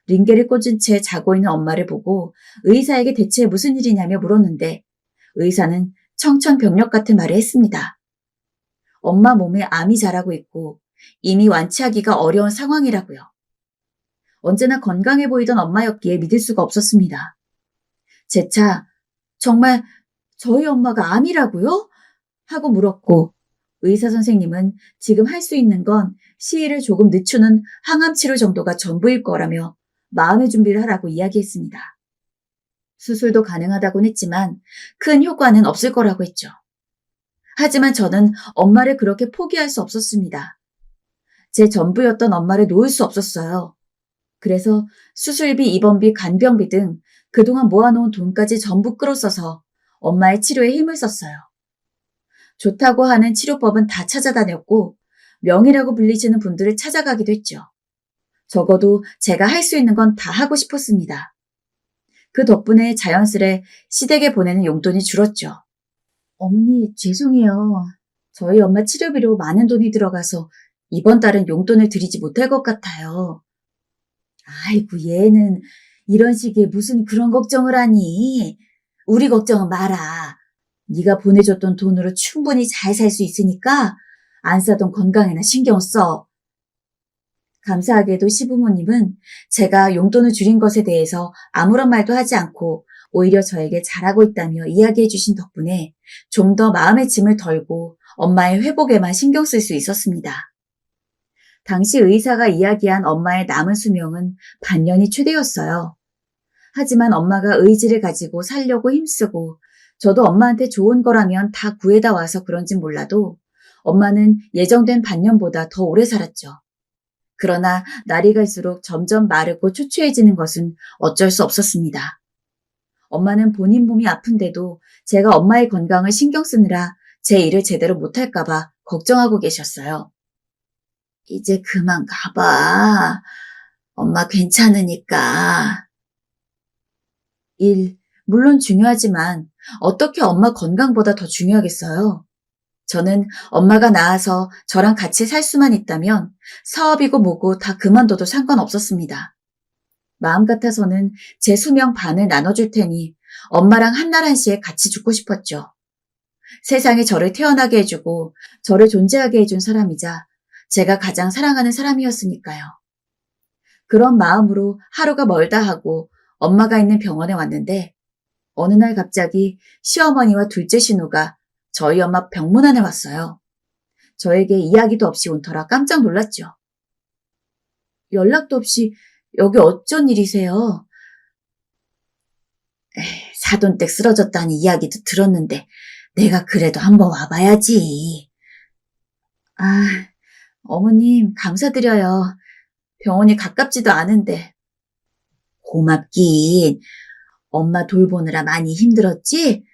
링게를 꽂은 채 자고 있는 엄마를 보고 의사에게 대체 무슨 일이냐며 물었는데 의사는 청천벽력 같은 말을 했습니다. 엄마 몸에 암이 자라고 있고 이미 완치하기가 어려운 상황이라고요. 언제나 건강해 보이던 엄마였기에 믿을 수가 없었습니다. 재차 정말 저희 엄마가 암이라고요? 하고 물었고 의사 선생님은 지금 할 수 있는 건 시일을 조금 늦추는 항암 치료 정도가 전부일 거라며 마음의 준비를 하라고 이야기했습니다. 수술도 가능하다곤 했지만 큰 효과는 없을 거라고 했죠. 하지만 저는 엄마를 그렇게 포기할 수 없었습니다. 제 전부였던 엄마를 놓을 수 없었어요. 그래서 수술비, 입원비, 간병비 등 그동안 모아놓은 돈까지 전부 끌어써서 엄마의 치료에 힘을 썼어요. 좋다고 하는 치료법은 다 찾아다녔고 명의라고 불리시는 분들을 찾아가기도 했죠. 적어도 제가 할 수 있는 건 다 하고 싶었습니다. 그 덕분에 자연스레 시댁에 보내는 용돈이 줄었죠. 어머니, 죄송해요. 저희 엄마 치료비로 많은 돈이 들어가서 이번 달은 용돈을 드리지 못할 것 같아요. 아이고, 얘는 이런 시기에 무슨 그런 걱정을 하니? 우리 걱정은 마라. 네가 보내줬던 돈으로 충분히 잘 살 수 있으니까 안 싸던 건강에나 신경 써. 감사하게도 시부모님은 제가 용돈을 줄인 것에 대해서 아무런 말도 하지 않고 오히려 저에게 잘하고 있다며 이야기해 주신 덕분에 좀 더 마음의 짐을 덜고 엄마의 회복에만 신경 쓸 수 있었습니다. 당시 의사가 이야기한 엄마의 남은 수명은 반년이 최대였어요. 하지만 엄마가 의지를 가지고 살려고 힘쓰고 저도 엄마한테 좋은 거라면 다 구해다 와서 그런진 몰라도 엄마는 예정된 반년보다 더 오래 살았죠. 그러나 날이 갈수록 점점 마르고 초췌해지는 것은 어쩔 수 없었습니다. 엄마는 본인 몸이 아픈데도 제가 엄마의 건강을 신경 쓰느라 제 일을 제대로 못할까봐 걱정하고 계셨어요. 이제 그만 가봐. 엄마 괜찮으니까. 일, 물론 중요하지만 어떻게 엄마 건강보다 더 중요하겠어요? 저는 엄마가 나아서 저랑 같이 살 수만 있다면 사업이고 뭐고 다 그만둬도 상관없었습니다. 마음 같아서는 제 수명 반을 나눠줄 테니 엄마랑 한날 한시에 같이 죽고 싶었죠. 세상에 저를 태어나게 해주고 저를 존재하게 해준 사람이자 제가 가장 사랑하는 사람이었으니까요. 그런 마음으로 하루가 멀다 하고 엄마가 있는 병원에 왔는데 어느 날 갑자기 시어머니와 둘째 신우가 저희 엄마 병문안에 왔어요. 저에게 이야기도 없이 온 터라 깜짝 놀랐죠. 연락도 없이 여기 어쩐 일이세요? 사돈댁 쓰러졌다는 이야기도 들었는데 내가 그래도 한번 와봐야지. 아, 어머님 감사드려요. 병원이 가깝지도 않은데. 고맙긴. 엄마 돌보느라 많이 힘들었지?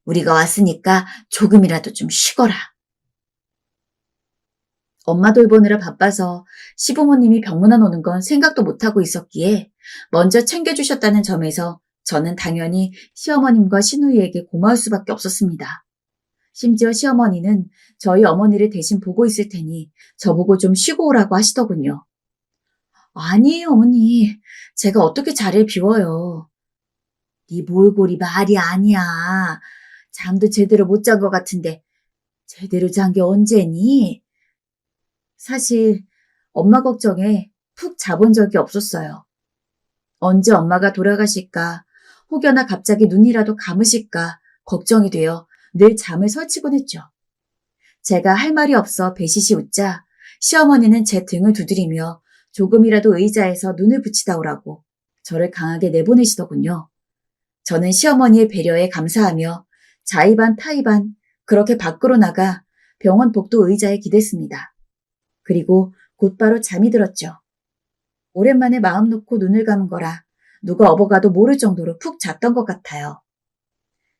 우리가 왔으니까 조금이라도 좀 쉬거라. 엄마 돌보느라 바빠서 시부모님이 병문안 오는 건 생각도 못하고 있었기에 먼저 챙겨주셨다는 점에서 저는 당연히 시어머님과 시누이에게 고마울 수밖에 없었습니다. 심지어 시어머니는 저희 어머니를 대신 보고 있을 테니 저보고 좀 쉬고 오라고 하시더군요. 아니에요, 어머니. 제가 어떻게 자리를 비워요. 네 몰골이 말이 아니야. 잠도 제대로 못 잔 것 같은데 제대로 잔 게 언제니? 사실 엄마 걱정에 푹 자본 적이 없었어요. 언제 엄마가 돌아가실까, 혹여나 갑자기 눈이라도 감으실까 걱정이 되어 늘 잠을 설치곤 했죠. 제가 할 말이 없어 배시시 웃자 시어머니는 제 등을 두드리며 조금이라도 의자에서 눈을 붙이다 오라고 저를 강하게 내보내시더군요. 저는 시어머니의 배려에 감사하며 자의반 타의반 그렇게 밖으로 나가 병원 복도 의자에 기댔습니다. 그리고 곧바로 잠이 들었죠. 오랜만에 마음 놓고 눈을 감은 거라 누가 업어가도 모를 정도로 푹 잤던 것 같아요.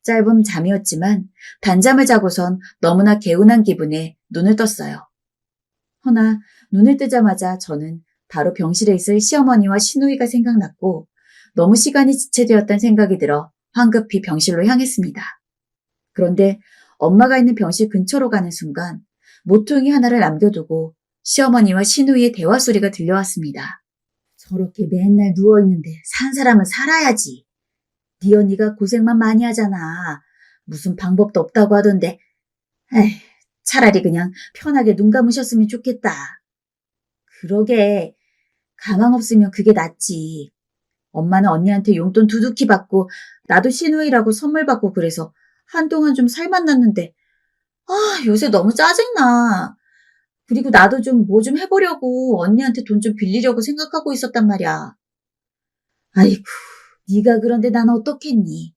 짧은 잠이었지만 단잠을 자고선 너무나 개운한 기분에 눈을 떴어요. 허나 눈을 뜨자마자 저는 바로 병실에 있을 시어머니와 시누이가 생각났고 너무 시간이 지체되었다는 생각이 들어 황급히 병실로 향했습니다. 그런데 엄마가 있는 병실 근처로 가는 순간 모퉁이 하나를 남겨두고 시어머니와 시누이의 대화 소리가 들려왔습니다. 저렇게 맨날 누워있는데 산 사람은 살아야지. 네 언니가 고생만 많이 하잖아. 무슨 방법도 없다고 하던데. 에이, 차라리 그냥 편하게 눈 감으셨으면 좋겠다. 그러게. 가망 없으면 그게 낫지. 엄마는 언니한테 용돈 두둑히 받고 나도 시누이라고 선물 받고 그래서 한동안 좀 살만 났는데 요새 너무 짜증나. 그리고 나도 좀 뭐 좀 해보려고 언니한테 돈 좀 빌리려고 생각하고 있었단 말이야. 아이고, 네가 그런데 난 어떻겠니?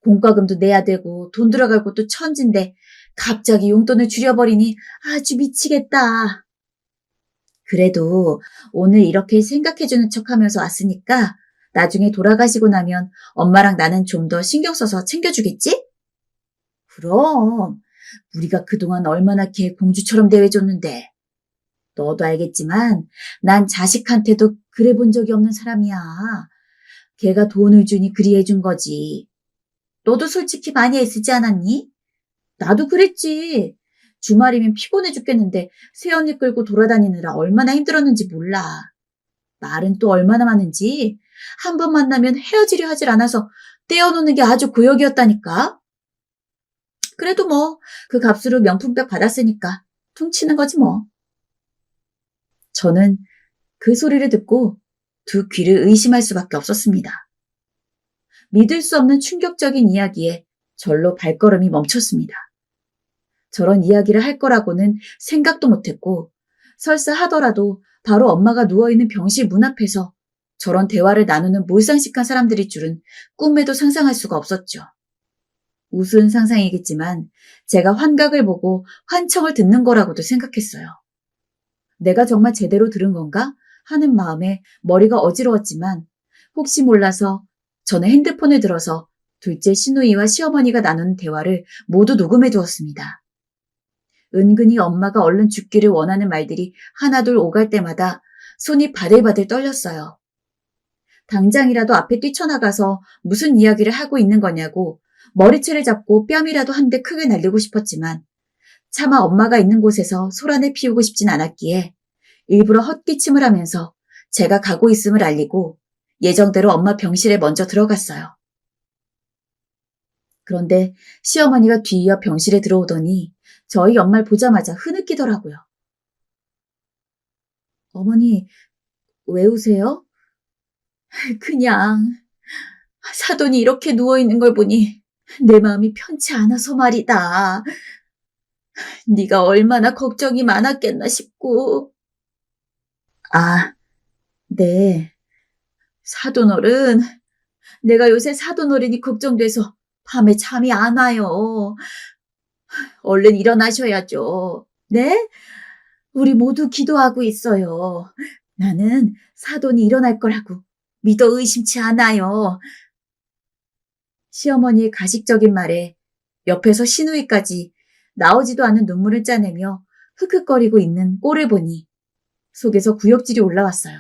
공과금도 내야 되고 돈 들어갈 것도 천진데 갑자기 용돈을 줄여버리니 아주 미치겠다. 그래도 오늘 이렇게 생각해주는 척하면서 왔으니까 나중에 돌아가시고 나면 엄마랑 나는 좀 더 신경 써서 챙겨주겠지? 그럼 우리가 그동안 얼마나 걔 공주처럼 대해줬는데. 너도 알겠지만 난 자식한테도 그래 본 적이 없는 사람이야. 걔가 돈을 주니 그리 해준 거지. 너도 솔직히 많이 애쓰지 않았니? 나도 그랬지. 주말이면 피곤해 죽겠는데 새언니 끌고 돌아다니느라 얼마나 힘들었는지 몰라. 말은 또 얼마나 많은지 한 번 만나면 헤어지려 하질 않아서 떼어놓는 게 아주 고역이었다니까. 그래도 뭐 그 값으로 명품백 받았으니까 퉁치는 거지 뭐. 저는 그 소리를 듣고 두 귀를 의심할 수밖에 없었습니다. 믿을 수 없는 충격적인 이야기에 절로 발걸음이 멈췄습니다. 저런 이야기를 할 거라고는 생각도 못했고 설사 하더라도 바로 엄마가 누워있는 병실 문 앞에서 저런 대화를 나누는 몰상식한 사람들일 줄은 꿈에도 상상할 수가 없었죠. 우스운 상상이겠지만 제가 환각을 보고 환청을 듣는 거라고도 생각했어요. 내가 정말 제대로 들은 건가 하는 마음에 머리가 어지러웠지만 혹시 몰라서 저는 핸드폰을 들어서 둘째 시누이와 시어머니가 나누는 대화를 모두 녹음해 두었습니다. 은근히 엄마가 얼른 죽기를 원하는 말들이 하나둘 오갈 때마다 손이 바들바들 떨렸어요. 당장이라도 앞에 뛰쳐나가서 무슨 이야기를 하고 있는 거냐고 머리채를 잡고 뺨이라도 한 대 크게 날리고 싶었지만 차마 엄마가 있는 곳에서 소란을 피우고 싶진 않았기에 일부러 헛기침을 하면서 제가 가고 있음을 알리고 예정대로 엄마 병실에 먼저 들어갔어요. 그런데 시어머니가 뒤이어 병실에 들어오더니 저희 엄마를 보자마자 흐느끼더라고요. 어머니, 왜 우세요? 그냥 사돈이 이렇게 누워있는 걸 보니 내 마음이 편치 않아서 말이다. 네가 얼마나 걱정이 많았겠나 싶고. 아, 네. 사돈어른, 내가 요새 사돈어른이 걱정돼서 밤에 잠이 안 와요. 얼른 일어나셔야죠. 네? 우리 모두 기도하고 있어요. 나는 사돈이 일어날 거라고 믿어 의심치 않아요. 시어머니의 가식적인 말에 옆에서 시누이까지 나오지도 않은 눈물을 짜내며 흑흑거리고 있는 꼴을 보니 속에서 구역질이 올라왔어요.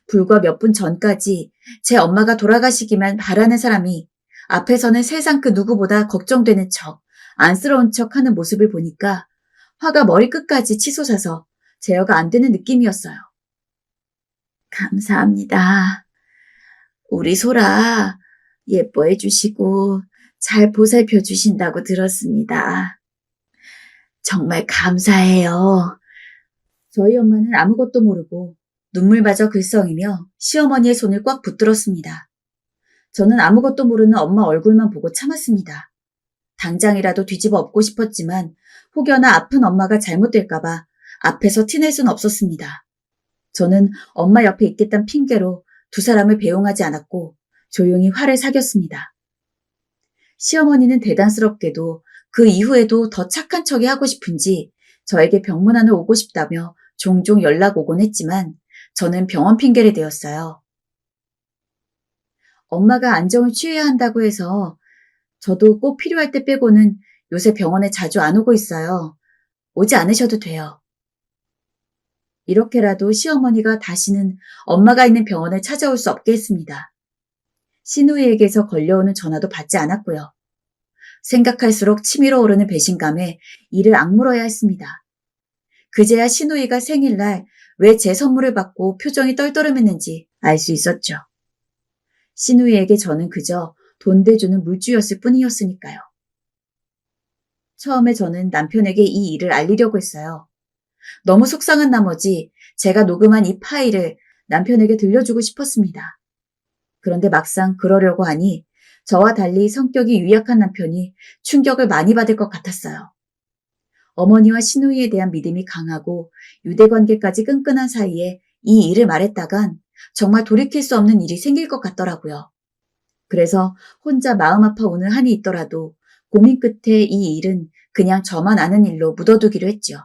불과 몇 분 전까지 제 엄마가 돌아가시기만 바라는 사람이 앞에서는 세상 그 누구보다 걱정되는 척, 안쓰러운 척 하는 모습을 보니까 화가 머리끝까지 치솟아서 제어가 안 되는 느낌이었어요. 감사합니다. 우리 소라 예뻐해 주시고 잘 보살펴 주신다고 들었습니다. 정말 감사해요. 저희 엄마는 아무것도 모르고 눈물마저 글썽이며 시어머니의 손을 꽉 붙들었습니다. 저는 아무것도 모르는 엄마 얼굴만 보고 참았습니다. 당장이라도 뒤집어 엎고 싶었지만 혹여나 아픈 엄마가 잘못될까봐 앞에서 티낼 순 없었습니다. 저는 엄마 옆에 있겠다는 핑계로 두 사람을 배웅하지 않았고 조용히 화를 사겼습니다. 시어머니는 대단스럽게도 그 이후에도 더 착한 척이 하고 싶은지 저에게 병문안을 오고 싶다며 종종 연락 오곤 했지만 저는 병원 핑계를 대었어요. 엄마가 안정을 취해야 한다고 해서 저도 꼭 필요할 때 빼고는 요새 병원에 자주 안 오고 있어요. 오지 않으셔도 돼요. 이렇게라도 시어머니가 다시는 엄마가 있는 병원을 찾아올 수 없게 했습니다. 시누이에게서 걸려오는 전화도 받지 않았고요. 생각할수록 치밀어 오르는 배신감에 이를 악물어야 했습니다. 그제야 시누이가 생일날 왜 제 선물을 받고 표정이 떨떠름했는지 알 수 있었죠. 시누이에게 저는 그저 돈 대주는 물주였을 뿐이었으니까요. 처음에 저는 남편에게 이 일을 알리려고 했어요. 너무 속상한 나머지 제가 녹음한 이 파일을 남편에게 들려주고 싶었습니다. 그런데 막상 그러려고 하니 저와 달리 성격이 유약한 남편이 충격을 많이 받을 것 같았어요. 어머니와 시누이에 대한 믿음이 강하고 유대관계까지 끈끈한 사이에 이 일을 말했다간 정말 돌이킬 수 없는 일이 생길 것 같더라고요. 그래서 혼자 마음 아파 오는 한이 있더라도 고민 끝에 이 일은 그냥 저만 아는 일로 묻어두기로 했죠.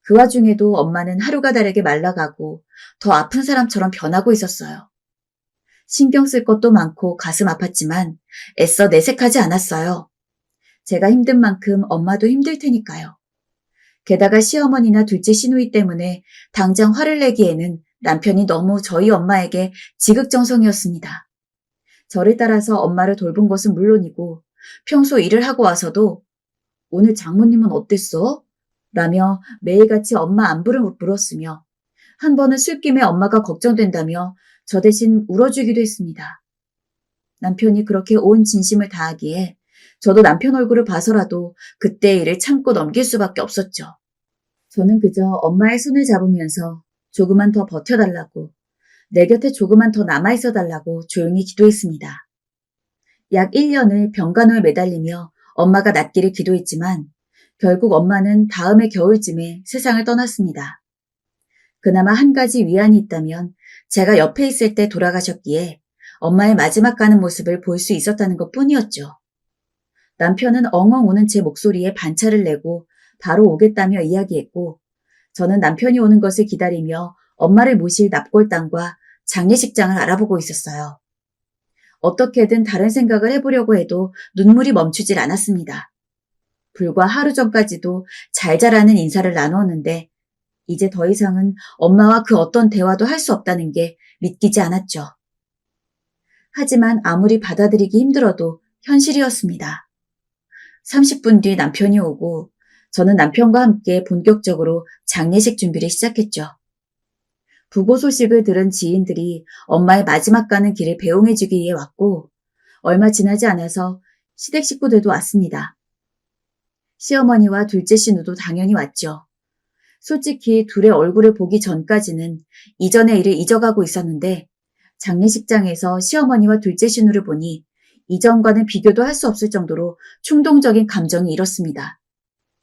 그 와중에도 엄마는 하루가 다르게 말라가고 더 아픈 사람처럼 변하고 있었어요. 신경 쓸 것도 많고 가슴 아팠지만 애써 내색하지 않았어요. 제가 힘든 만큼 엄마도 힘들 테니까요. 게다가 시어머니나 둘째 시누이 때문에 당장 화를 내기에는 남편이 너무 저희 엄마에게 지극정성이었습니다. 저를 따라서 엄마를 돌본 것은 물론이고 평소 일을 하고 와서도 오늘 장모님은 어땠어? 라며 매일같이 엄마 안부를 물었으며 한 번은 술김에 엄마가 걱정된다며 저 대신 울어주기도 했습니다. 남편이 그렇게 온 진심을 다하기에 저도 남편 얼굴을 봐서라도 그때의 일을 참고 넘길 수밖에 없었죠. 저는 그저 엄마의 손을 잡으면서 조금만 더 버텨달라고, 내 곁에 조금만 더 남아있어달라고 조용히 기도했습니다. 약 1년을 병간호에 매달리며 엄마가 낫기를 기도했지만 결국 엄마는 다음해 겨울쯤에 세상을 떠났습니다. 그나마 한 가지 위안이 있다면 제가 옆에 있을 때 돌아가셨기에 엄마의 마지막 가는 모습을 볼 수 있었다는 것 뿐이었죠. 남편은 엉엉 우는 제 목소리에 반차를 내고 바로 오겠다며 이야기했고 저는 남편이 오는 것을 기다리며 엄마를 모실 납골당과 장례식장을 알아보고 있었어요. 어떻게든 다른 생각을 해보려고 해도 눈물이 멈추질 않았습니다. 불과 하루 전까지도 잘 자라는 인사를 나누었는데 이제 더 이상은 엄마와 그 어떤 대화도 할 수 없다는 게 믿기지 않았죠. 하지만 아무리 받아들이기 힘들어도 현실이었습니다. 30분 뒤 남편이 오고 저는 남편과 함께 본격적으로 장례식 준비를 시작했죠. 부고 소식을 들은 지인들이 엄마의 마지막 가는 길을 배웅해주기 위해 왔고 얼마 지나지 않아서 시댁 식구들도 왔습니다. 시어머니와 둘째 신우도 당연히 왔죠. 솔직히 둘의 얼굴을 보기 전까지는 이전의 일을 잊어가고 있었는데 장례식장에서 시어머니와 둘째 신우를 보니 이전과는 비교도 할 수 없을 정도로 충동적인 감정이 일었습니다.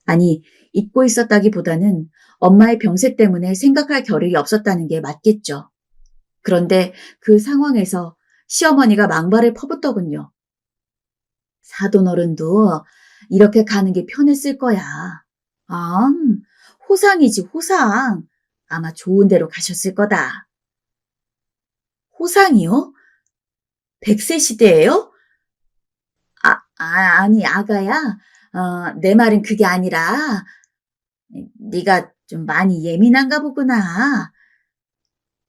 아니, 잊고 있었다기보다는 엄마의 병세 때문에 생각할 겨를이 없었다는 게 맞겠죠. 그런데 그 상황에서 시어머니가 망발을 퍼붓더군요. 사돈어른도 이렇게 가는 게 편했을 거야. 아, 호상이지 호상. 아마 좋은 데로 가셨을 거다. 호상이요? 100세 시대예요? 아니 아가야. 내 말은 그게 아니라 네가 좀 많이 예민한가 보구나.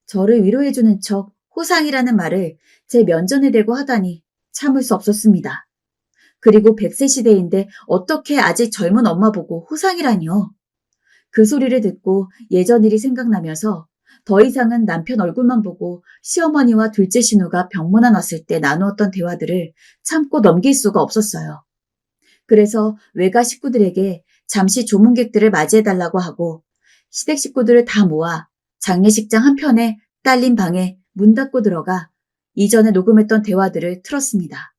저를 위로해주는 척 호상이라는 말을 제 면전에 대고 하다니 참을 수 없었습니다. 그리고 100세 시대인데 어떻게 아직 젊은 엄마 보고 호상이라니요. 그 소리를 듣고 예전 일이 생각나면서 더 이상은 남편 얼굴만 보고 시어머니와 둘째 신우가 병문안 왔을 때 나누었던 대화들을 참고 넘길 수가 없었어요. 그래서 외가 식구들에게 잠시 조문객들을 맞이해달라고 하고 시댁 식구들을 다 모아 장례식장 한편에 딸린 방에 문 닫고 들어가 이전에 녹음했던 대화들을 틀었습니다.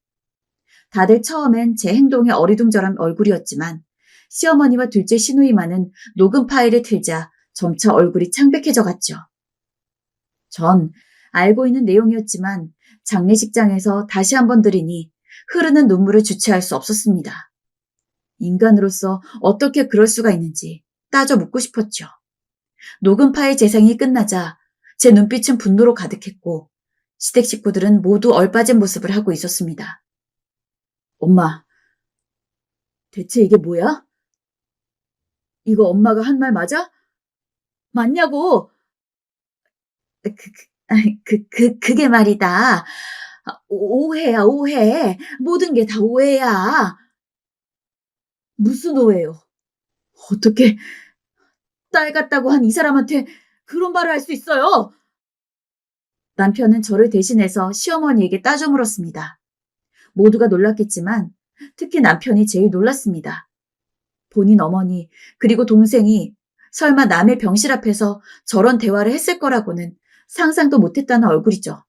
다들 처음엔 제 행동에 어리둥절한 얼굴이었지만 시어머니와 둘째 시누이만은 녹음 파일을 틀자 점차 얼굴이 창백해져 갔죠. 전 알고 있는 내용이었지만 장례식장에서 다시 한번 들으니 흐르는 눈물을 주체할 수 없었습니다. 인간으로서 어떻게 그럴 수가 있는지 따져 묻고 싶었죠. 녹음 파일 재생이 끝나자 제 눈빛은 분노로 가득했고 시댁 식구들은 모두 얼빠진 모습을 하고 있었습니다. 엄마, 대체 이게 뭐야? 이거 엄마가 한 말 맞아? 맞냐고! 그게 말이다. 오해야, 오해. 모든 게 다 오해야. 무슨 오해요? 어떻게 딸 같다고 한 이 사람한테 그런 말을 할 수 있어요? 남편은 저를 대신해서 시어머니에게 따져 물었습니다. 모두가 놀랐겠지만 특히 남편이 제일 놀랐습니다. 본인 어머니 그리고 동생이 설마 남의 병실 앞에서 저런 대화를 했을 거라고는 상상도 못했다는 얼굴이죠.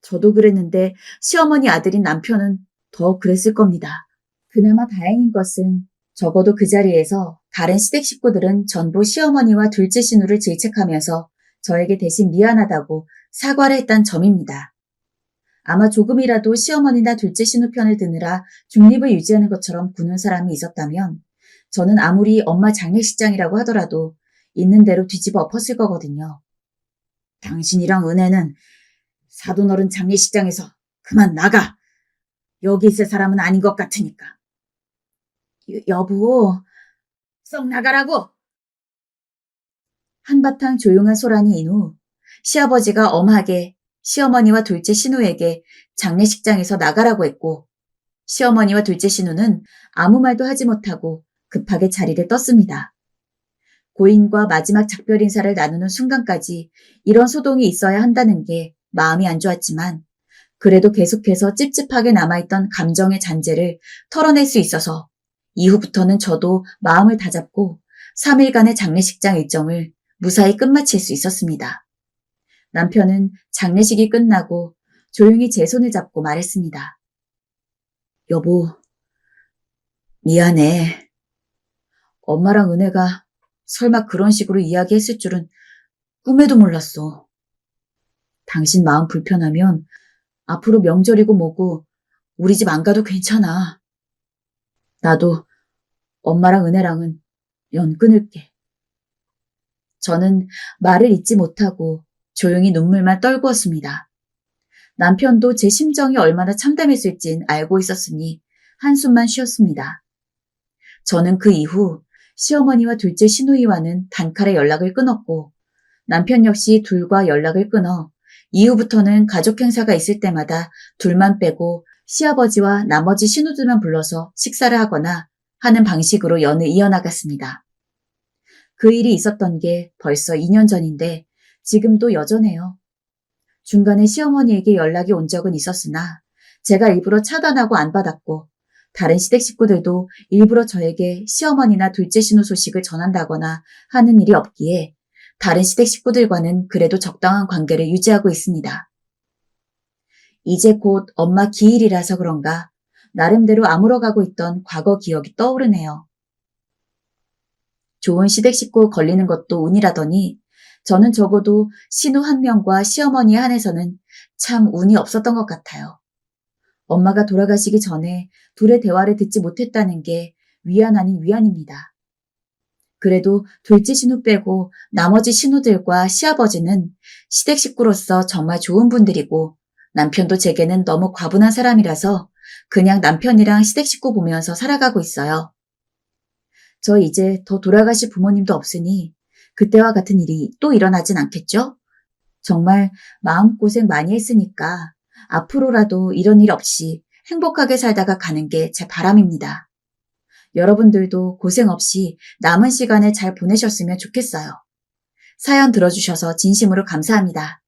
저도 그랬는데 시어머니 아들인 남편은 더 그랬을 겁니다. 그나마 다행인 것은 적어도 그 자리에서 다른 시댁 식구들은 전부 시어머니와 둘째 신우를 질책하면서 저에게 대신 미안하다고 사과를 했단 점입니다. 아마 조금이라도 시어머니나 둘째 신우 편을 드느라 중립을 유지하는 것처럼 구는 사람이 있었다면 저는 아무리 엄마 장례식장이라고 하더라도 있는 대로 뒤집어 엎었을 거거든요. 당신이랑 은혜는 사돈어른 장례식장에서 그만 나가. 여기 있을 사람은 아닌 것 같으니까. 여보, 썩 나가라고. 한바탕 조용한 소란이 인 후 시아버지가 엄하게 시어머니와 둘째 신우에게 장례식장에서 나가라고 했고 시어머니와 둘째 신우는 아무 말도 하지 못하고 급하게 자리를 떴습니다. 고인과 마지막 작별 인사를 나누는 순간까지 이런 소동이 있어야 한다는 게 마음이 안 좋았지만 그래도 계속해서 찝찝하게 남아있던 감정의 잔재를 털어낼 수 있어서 이후부터는 저도 마음을 다잡고 3일간의 장례식장 일정을 무사히 끝마칠 수 있었습니다. 남편은 장례식이 끝나고 조용히 제 손을 잡고 말했습니다. 여보, 미안해. 엄마랑 은혜가 설마 그런 식으로 이야기했을 줄은 꿈에도 몰랐어. 당신 마음 불편하면 앞으로 명절이고 뭐고 우리 집 안 가도 괜찮아. 나도 엄마랑 은혜랑은 연 끊을게. 저는 말을 잇지 못하고 조용히 눈물만 떨구었습니다. 남편도 제 심정이 얼마나 참담했을진 알고 있었으니 한숨만 쉬었습니다. 저는 그 이후 시어머니와 둘째 시누이와는 단칼에 연락을 끊었고 남편 역시 둘과 연락을 끊어 이후부터는 가족 행사가 있을 때마다 둘만 빼고 시아버지와 나머지 신우들만 불러서 식사를 하거나 하는 방식으로 연을 이어나갔습니다. 그 일이 있었던 게 벌써 2년 전인데 지금도 여전해요. 중간에 시어머니에게 연락이 온 적은 있었으나 제가 일부러 차단하고 안 받았고 다른 시댁 식구들도 일부러 저에게 시어머니나 둘째 신우 소식을 전한다거나 하는 일이 없기에 다른 시댁 식구들과는 그래도 적당한 관계를 유지하고 있습니다. 이제 곧 엄마 기일이라서 그런가 나름대로 아물어가고 있던 과거 기억이 떠오르네요. 좋은 시댁 식구 걸리는 것도 운이라더니 저는 적어도 신우 한 명과 시어머니에 한해서는 참 운이 없었던 것 같아요. 엄마가 돌아가시기 전에 둘의 대화를 듣지 못했다는 게 위안 아닌 위안입니다. 그래도 둘째 신우 빼고 나머지 신우들과 시아버지는 시댁 식구로서 정말 좋은 분들이고 남편도 제게는 너무 과분한 사람이라서 그냥 남편이랑 시댁 식구 보면서 살아가고 있어요. 저 이제 더 돌아가실 부모님도 없으니 그때와 같은 일이 또 일어나진 않겠죠? 정말 마음고생 많이 했으니까 앞으로라도 이런 일 없이 행복하게 살다가 가는 게 제 바람입니다. 여러분들도 고생 없이 남은 시간을 잘 보내셨으면 좋겠어요. 사연 들어주셔서 진심으로 감사합니다.